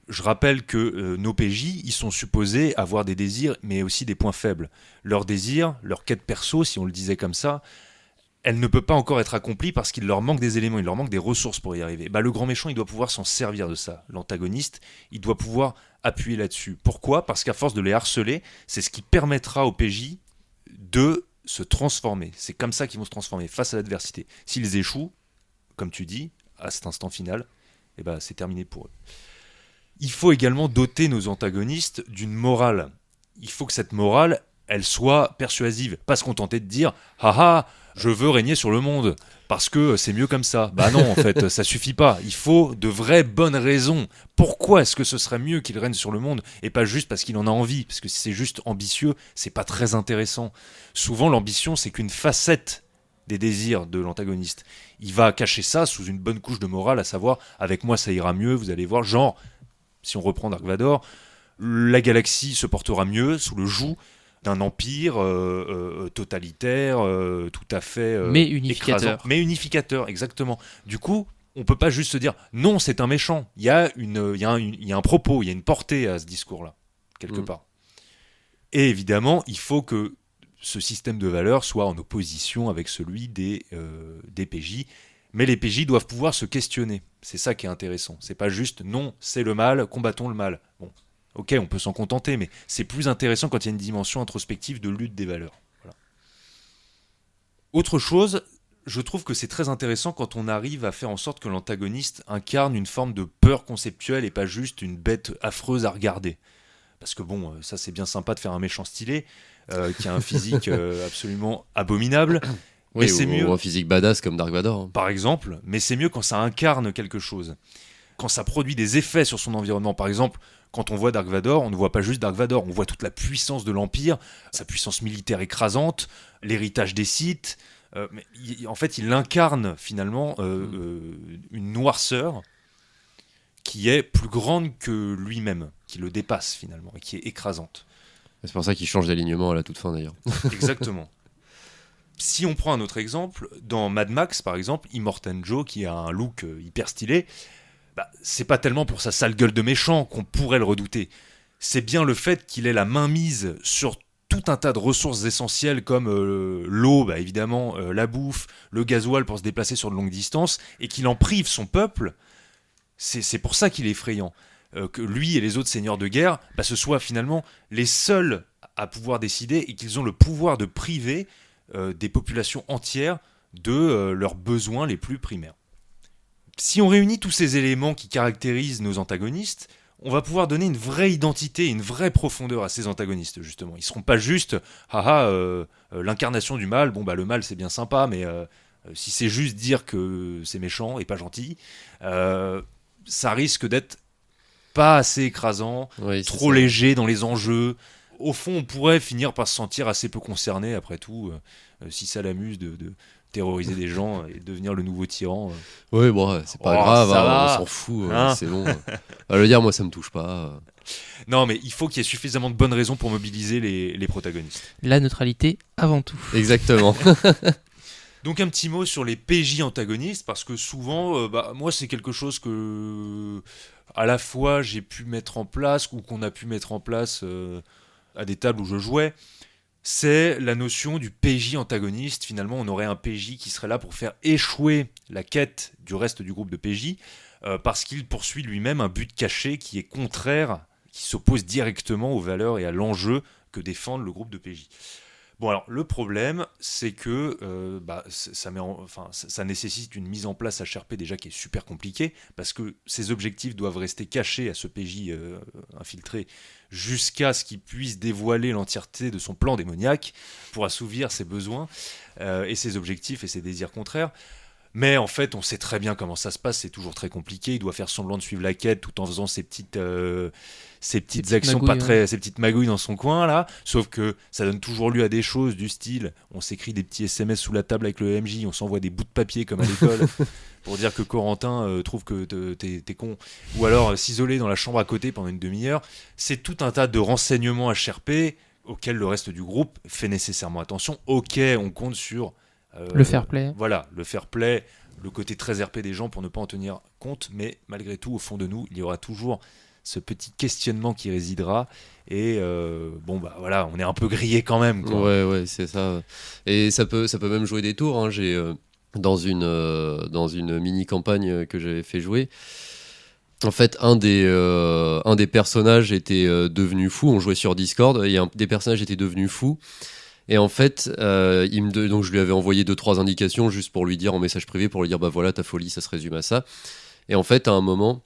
S1: Je rappelle que nos PJ, ils sont supposés avoir des désirs, mais aussi des points faibles. Leur désir, leur quête perso, si on le disait comme ça, elle ne peut pas encore être accomplie parce qu'il leur manque des éléments, il leur manque des ressources pour y arriver. Le grand méchant, il doit pouvoir s'en servir de ça. L'antagoniste, il doit pouvoir appuyer là-dessus. Pourquoi ? Parce qu'à force de les harceler, c'est ce qui permettra aux PJ de se transformer. C'est comme ça qu'ils vont se transformer face à l'adversité. S'ils échouent, comme tu dis, à cet instant final, c'est terminé pour eux. Il faut également doter nos antagonistes d'une morale. Il faut que cette morale, elle soit persuasive. Pas se contenter de dire « Haha, je veux régner sur le monde, parce que c'est mieux comme ça. » Non, en fait, ça suffit pas. Il faut de vraies bonnes raisons. Pourquoi est-ce que ce serait mieux qu'il règne sur le monde, et pas juste parce qu'il en a envie ? Parce que si c'est juste ambitieux, c'est pas très intéressant. Souvent, l'ambition, c'est qu'une facette des désirs de l'antagoniste. Il va cacher ça sous une bonne couche de morale, à savoir « Avec moi, ça ira mieux, vous allez voir. » Genre, si on reprend Dark Vador, la galaxie se portera mieux sous le joug d'un empire totalitaire, tout à fait
S2: mais unificateur.
S1: Écrasant. Mais unificateur, exactement. Du coup, on peut pas juste se dire non, c'est un méchant. Il y a un propos, il y a une portée à ce discours-là, quelque part. Et évidemment, il faut que ce système de valeurs soit en opposition avec celui des PJ. Mais les PJ doivent pouvoir se questionner. C'est ça qui est intéressant. C'est pas juste non, c'est le mal, combattons le mal. Bon, ok, on peut s'en contenter, mais c'est plus intéressant quand il y a une dimension introspective de lutte des valeurs. Voilà. Autre chose, je trouve que c'est très intéressant quand on arrive à faire en sorte que l'antagoniste incarne une forme de peur conceptuelle et pas juste une bête affreuse à regarder. Parce que bon, ça c'est bien sympa de faire un méchant stylé, qui a un physique absolument abominable, mais
S3: Oui,
S1: c'est mieux,
S3: ou un physique badass comme Dark Vador.
S1: par exemple, mais c'est mieux quand ça incarne quelque chose. Quand ça produit des effets sur son environnement. Par exemple, quand on voit Dark Vador, on ne voit pas juste Dark Vador, on voit toute la puissance de l'Empire, sa puissance militaire écrasante, l'héritage des Sith. Mais en fait, il incarne finalement une noirceur qui est plus grande que lui-même, qui le dépasse finalement, et qui est écrasante.
S3: C'est pour ça qu'il change d'alignement à la toute fin d'ailleurs.
S1: Exactement. Si on prend un autre exemple, dans Mad Max par exemple, Immortan Joe, qui a un look hyper stylé, c'est pas tellement pour sa sale gueule de méchant qu'on pourrait le redouter. C'est bien le fait qu'il ait la main mise sur tout un tas de ressources essentielles comme l'eau, évidemment, la bouffe, le gasoil pour se déplacer sur de longues distances, et qu'il en prive son peuple. C'est pour ça qu'il est effrayant. Que lui et les autres seigneurs de guerre, ce soient finalement les seuls à pouvoir décider et qu'ils ont le pouvoir de priver des populations entières de leurs besoins les plus primaires. Si on réunit tous ces éléments qui caractérisent nos antagonistes, on va pouvoir donner une vraie identité, une vraie profondeur à ces antagonistes, justement. Ils ne seront pas juste l'incarnation du mal. Bon, le mal, c'est bien sympa, mais si c'est juste dire que c'est méchant et pas gentil, ça risque d'être pas assez écrasant,
S3: Oui,
S1: trop léger dans les enjeux. Au fond, on pourrait finir par se sentir assez peu concerné, après tout, si ça l'amuse de terroriser des gens et devenir le nouveau tyran.
S3: Oui, bon, c'est pas grave, on s'en fout, c'est bon. Le dire, moi, ça me touche pas.
S1: Non, mais il faut qu'il y ait suffisamment de bonnes raisons pour mobiliser les protagonistes.
S2: La neutralité avant tout.
S3: Exactement.
S1: Donc un petit mot sur les PJ antagonistes, parce que souvent, moi c'est quelque chose que à la fois j'ai pu mettre en place, ou qu'on a pu mettre en place à des tables où je jouais, c'est la notion du PJ antagoniste. Finalement, on aurait un PJ qui serait là pour faire échouer la quête du reste du groupe de PJ, parce qu'il poursuit lui-même un but caché qui est contraire, qui s'oppose directement aux valeurs et à l'enjeu que défendent le groupe de PJ. Bon, alors le problème, c'est que ça nécessite une mise en place HRP déjà qui est super compliquée, parce que ces objectifs doivent rester cachés à ce PJ infiltré jusqu'à ce qu'il puisse dévoiler l'entièreté de son plan démoniaque pour assouvir ses besoins et ses objectifs et ses désirs contraires. Mais en fait, on sait très bien comment ça se passe, c'est toujours très compliqué. Il doit faire semblant de suivre la quête tout en faisant ses petites actions
S2: magouilles,
S1: pas très, ses petites magouilles dans son coin là. Sauf que ça donne toujours lieu à des choses du style, on s'écrit des petits SMS sous la table avec le MJ, on s'envoie des bouts de papier comme à l'école pour dire que Corentin trouve que t'es con, ou alors s'isoler dans la chambre à côté pendant une demi-heure. C'est tout un tas de renseignements HRP auxquels le reste du groupe fait nécessairement attention. Ok, on compte sur
S2: le fair play.
S1: Voilà, le fair play, le côté très RP des gens pour ne pas en tenir compte, mais malgré tout, au fond de nous, il y aura toujours ce petit questionnement qui résidera, et voilà, on est un peu grillé quand même, quoi.
S3: Ouais, c'est ça. Et ça peut même jouer des tours, hein. J'ai dans une mini campagne que j'avais fait jouer, en fait, un des personnages était devenu fou. On jouait sur Discord, et un des personnages était devenu fou. Et en fait, donc je lui avais envoyé 2-3 indications juste pour lui dire en message privé, pour lui dire voilà, ta folie, ça se résume à ça. Et en fait, à un moment,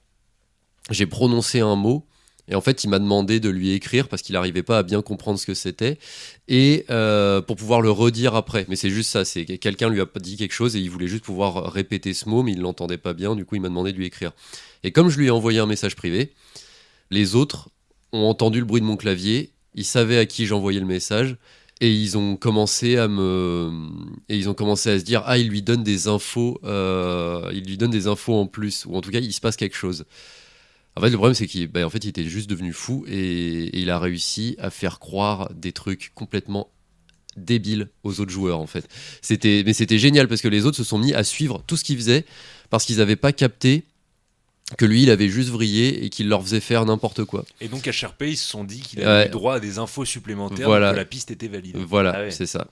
S3: j'ai prononcé un mot, et en fait, il m'a demandé de lui écrire parce qu'il n'arrivait pas à bien comprendre ce que c'était, et pour pouvoir le redire après. Mais c'est juste ça, c'est quelqu'un lui a dit quelque chose et il voulait juste pouvoir répéter ce mot, mais il l'entendait pas bien. Du coup, il m'a demandé de lui écrire. Et comme je lui ai envoyé un message privé, les autres ont entendu le bruit de mon clavier, ils savaient à qui j'envoyais le message. Et ils ont commencé à se dire il lui donne des infos en plus, ou en tout cas il se passe quelque chose. En fait, le problème c'est qu'il était juste devenu fou, et il a réussi à faire croire des trucs complètement débiles aux autres joueurs, en fait. C'était génial parce que les autres se sont mis à suivre tout ce qu'il faisait parce qu'ils n'avaient pas capté que lui, il avait juste vrillé et qu'il leur faisait faire n'importe quoi.
S1: Et donc HRP, ils se sont dit qu'il avait eu droit à des infos supplémentaires,
S3: voilà.
S1: donc que la piste était valide.
S3: Voilà, c'est ça.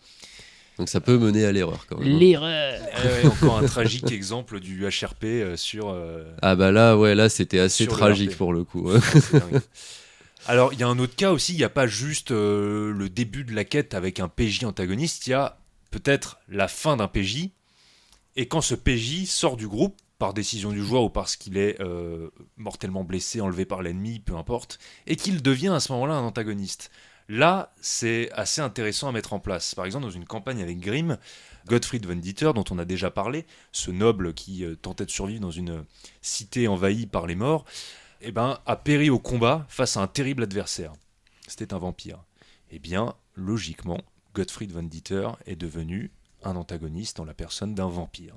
S3: Donc ça peut mener à l'erreur quand même.
S2: L'erreur.
S1: Encore un tragique exemple du HRP sur...
S3: là c'était assez tragique
S1: RP.
S3: pour le coup.
S1: C'est dingue. Alors, il y a un autre cas aussi, il n'y a pas juste le début de la quête avec un PJ antagoniste, il y a peut-être la fin d'un PJ Et quand ce PJ sort du groupe, par décision du joueur ou parce qu'il est mortellement blessé, enlevé par l'ennemi, peu importe, et qu'il devient à ce moment-là un antagoniste. Là, c'est assez intéressant à mettre en place. Par exemple, dans une campagne avec Grimm, Gottfried von Dieter, dont on a déjà parlé, ce noble qui tentait de survivre dans une cité envahie par les morts, a péri au combat face à un terrible adversaire. C'était un vampire. Eh bien, logiquement, Gottfried von Dieter est devenu un antagoniste en la personne d'un vampire.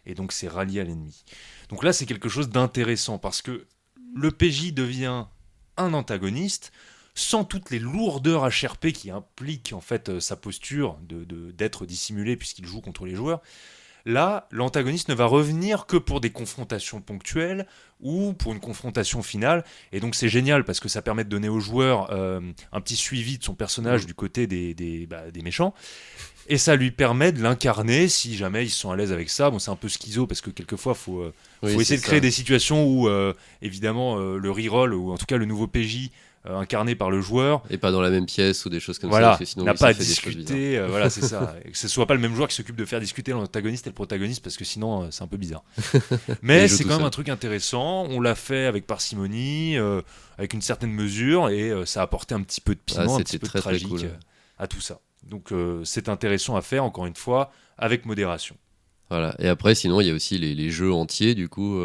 S1: Et donc c'est rallié à l'ennemi. Donc là, c'est quelque chose d'intéressant parce que le PJ devient un antagoniste sans toutes les lourdeurs HRP qui impliquent en fait sa posture d'être dissimulé puisqu'il joue contre les joueurs. Là, l'antagoniste ne va revenir que pour des confrontations ponctuelles ou pour une confrontation finale. Et donc c'est génial parce que ça permet de donner aux joueurs un petit suivi de son personnage du côté des méchants. Et ça lui permet de l'incarner si jamais ils sont à l'aise avec ça. Bon, c'est un peu schizo parce que quelquefois, faut essayer de créer des situations où, évidemment, le reroll ou en tout cas le nouveau PJ incarné par le joueur.
S3: Et pas dans la même pièce ou des choses comme
S1: ça.
S3: Parce que sinon,
S1: n'a pas à discuter. Voilà, c'est ça. Et que ce soit pas le même joueur qui s'occupe de faire discuter l'antagoniste et le protagoniste parce que sinon, c'est un peu bizarre. Mais c'est quand même un truc intéressant. On l'a fait avec parcimonie, avec une certaine mesure et ça a apporté un petit peu de piment, un petit peu de tragique cool. À tout ça. Donc c'est intéressant à faire, encore une fois, avec modération.
S3: Voilà. Et après, sinon, il y a aussi les jeux entiers, du coup,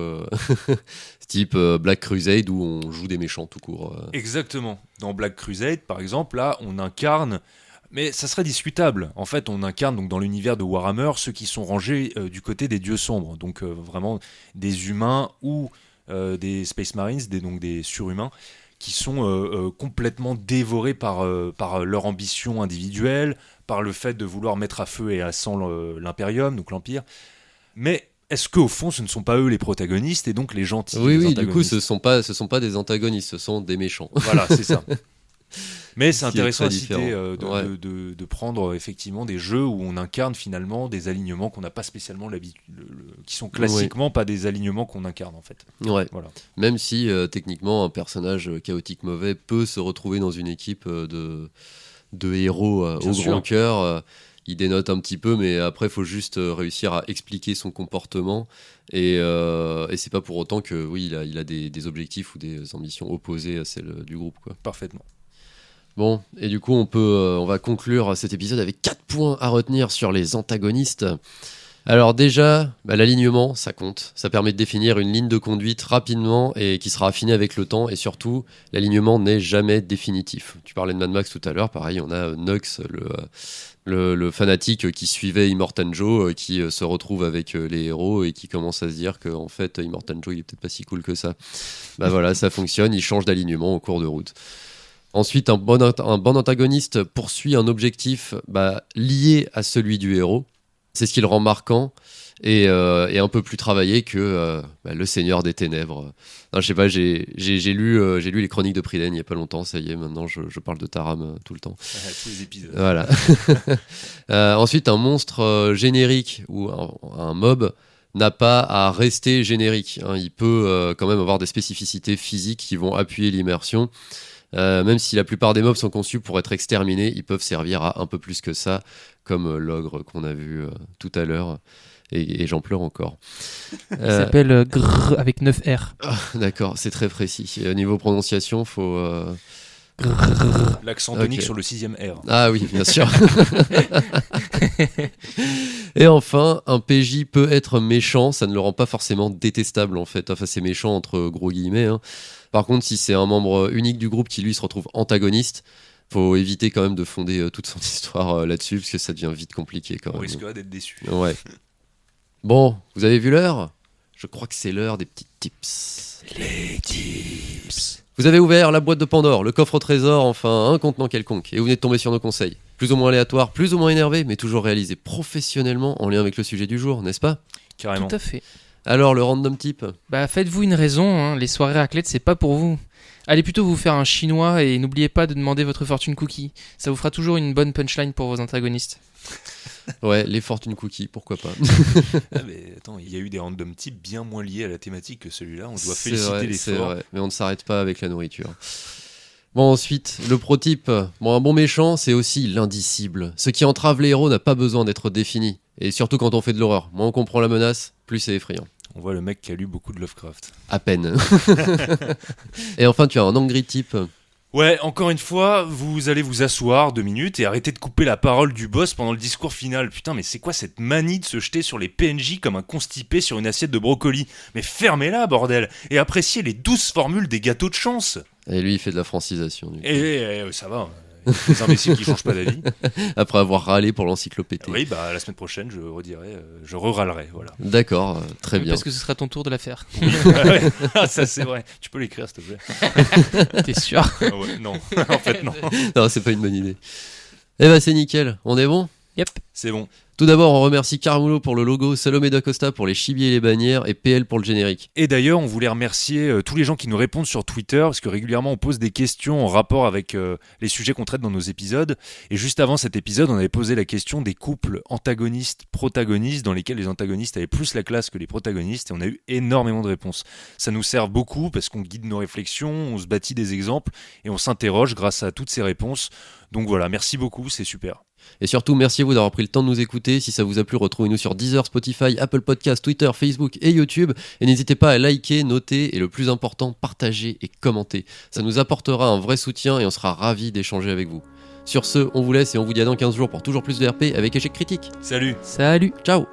S3: type Black Crusade, où on joue des méchants tout court.
S1: Exactement. Dans Black Crusade, par exemple, là, on incarne... Mais ça serait discutable. En fait, on incarne donc, dans l'univers de Warhammer ceux qui sont rangés du côté des dieux sombres. Donc vraiment des humains ou des Space Marines, donc des surhumains, qui sont complètement dévorés par leur ambition individuelle, par le fait de vouloir mettre à feu et à sang l'Imperium, donc l'Empire. Mais est-ce qu'au fond, ce ne sont pas eux les protagonistes et donc les gentils?
S3: Oui, du coup, ce sont pas des antagonistes, ce sont des méchants.
S1: Voilà, c'est ça. Mais c'est intéressant à citer de prendre effectivement des jeux où on incarne finalement des alignements qu'on n'a pas spécialement l'habitude, qui sont classiquement pas des alignements qu'on incarne en fait.
S3: Ouais. Voilà. Même si techniquement un personnage chaotique mauvais peut se retrouver dans une équipe de héros au grand cœur. Il dénote un petit peu, mais après, il faut juste réussir à expliquer son comportement. Et c'est pas pour autant que, oui, il a des objectifs ou des ambitions opposées à celles du groupe, quoi.
S1: Parfaitement.
S3: Bon, et du coup, on va conclure cet épisode avec 4 points à retenir sur les antagonistes. Alors déjà, l'alignement, ça compte. Ça permet de définir une ligne de conduite rapidement et qui sera affinée avec le temps. Et surtout, l'alignement n'est jamais définitif. Tu parlais de Mad Max tout à l'heure. Pareil, on a Nux, le fanatique qui suivait Immortan Joe, qui se retrouve avec les héros et qui commence à se dire qu'en fait, Immortan Joe, il est peut-être pas si cool que ça. Voilà, ça fonctionne. Il change d'alignement au cours de route. Ensuite, un bon antagoniste poursuit un objectif lié à celui du héros. C'est ce qui le rend marquant et un peu plus travaillé que le Seigneur des Ténèbres. Non, je sais pas, j'ai lu les Chroniques de Prydain il n'y a pas longtemps, ça y est, maintenant je parle de Taram tout le temps.
S1: Tous les épisodes.
S3: Voilà. Ensuite, un monstre générique ou un mob n'a pas à rester générique. Il peut quand même avoir des spécificités physiques qui vont appuyer l'immersion. Même si la plupart des mobs sont conçus pour être exterminés, ils peuvent servir à un peu plus que ça, comme l'ogre qu'on a vu tout à l'heure, et j'en pleure encore.
S2: Il s'appelle Grrr avec 9 R.
S3: D'accord, c'est très précis. Au niveau prononciation, faut...
S1: L'accent tonique sur le 6e R.
S3: Ah oui, bien sûr. Et enfin, un PJ peut être méchant, ça ne le rend pas forcément détestable en fait. Enfin, c'est méchant entre gros guillemets. Par contre, si c'est un membre unique du groupe qui lui se retrouve antagoniste, faut éviter quand même de fonder toute son histoire là-dessus parce que ça devient vite compliqué quand même.
S1: On risquera d'être déçu.
S3: Ouais. Bon, vous avez vu l'heure ? Je crois que c'est l'heure des petits tips.
S1: Les tips.
S3: Vous avez ouvert la boîte de Pandore, le coffre au trésor, enfin un contenant quelconque, et vous venez de tomber sur nos conseils. Plus ou moins aléatoires, plus ou moins énervés, mais toujours réalisés professionnellement en lien avec le sujet du jour, n'est-ce pas ?
S1: Carrément.
S2: Tout à fait.
S3: Alors, le random tip ?
S2: Faites-vous une raison, les soirées raclette, c'est pas pour vous. Allez plutôt vous faire un chinois et n'oubliez pas de demander votre fortune cookie. Ça vous fera toujours une bonne punchline pour vos antagonistes.
S3: Ouais, les fortune cookies, pourquoi pas.
S1: Mais attends, il y a eu des random tips bien moins liés à la thématique que celui-là. On doit féliciter l'effort.
S3: C'est vrai, mais on ne s'arrête pas avec la nourriture. Bon, ensuite, le pro-type. Un bon méchant, c'est aussi l'indicible. Ce qui entrave les héros n'a pas besoin d'être défini. Et surtout quand on fait de l'horreur. Moins on comprend la menace, plus c'est effrayant.
S1: On voit le mec qui a lu beaucoup de Lovecraft.
S3: À peine. Et enfin, tu as un angry type.
S1: Ouais, encore une fois, vous allez vous asseoir 2 minutes et arrêter de couper la parole du boss pendant le discours final. Putain, mais c'est quoi cette manie de se jeter sur les PNJ comme un constipé sur une assiette de brocoli? Mais fermez-la, bordel, et appréciez les 12 formules des gâteaux de chance.
S3: Et lui, il fait de la francisation. Du coup.
S1: Et ça va, les imbéciles qui changent pas d'avis.
S3: Après avoir râlé pour l'encyclopédie.
S1: Oui, bah la semaine prochaine, je redirai, je re-râlerai, voilà.
S3: D'accord, très bien.
S2: Parce que ce sera ton tour de la faire.
S1: Ouais, ça c'est vrai. Tu peux l'écrire, s'il te plaît.
S2: T'es sûr?
S1: Ah ouais, non, en fait non.
S3: Non, c'est pas une bonne idée. Eh ben, c'est nickel. On est bon?
S2: Yep.
S1: C'est bon.
S3: Tout d'abord, on remercie Carmulo pour le logo, Salomé d'Acosta pour les chibiers et les bannières, et PL pour le générique.
S1: Et d'ailleurs, on voulait remercier tous les gens qui nous répondent sur Twitter, parce que régulièrement on pose des questions en rapport avec les sujets qu'on traite dans nos épisodes. Et juste avant cet épisode, on avait posé la question des couples antagonistes-protagonistes, dans lesquels les antagonistes avaient plus la classe que les protagonistes, et on a eu énormément de réponses. Ça nous sert beaucoup, parce qu'on guide nos réflexions, on se bâtit des exemples, et on s'interroge grâce à toutes ces réponses. Donc voilà, merci beaucoup, c'est super.
S3: Et surtout, merci à vous d'avoir pris le temps de nous écouter. Si ça vous a plu, retrouvez-nous sur Deezer, Spotify, Apple Podcasts, Twitter, Facebook et YouTube. Et n'hésitez pas à liker, noter et le plus important, partager et commenter. Ça nous apportera un vrai soutien et on sera ravis d'échanger avec vous. Sur ce, on vous laisse et on vous dit à dans 15 jours pour toujours plus de RP avec Échec Critique.
S1: Salut!
S2: Salut!
S3: Ciao!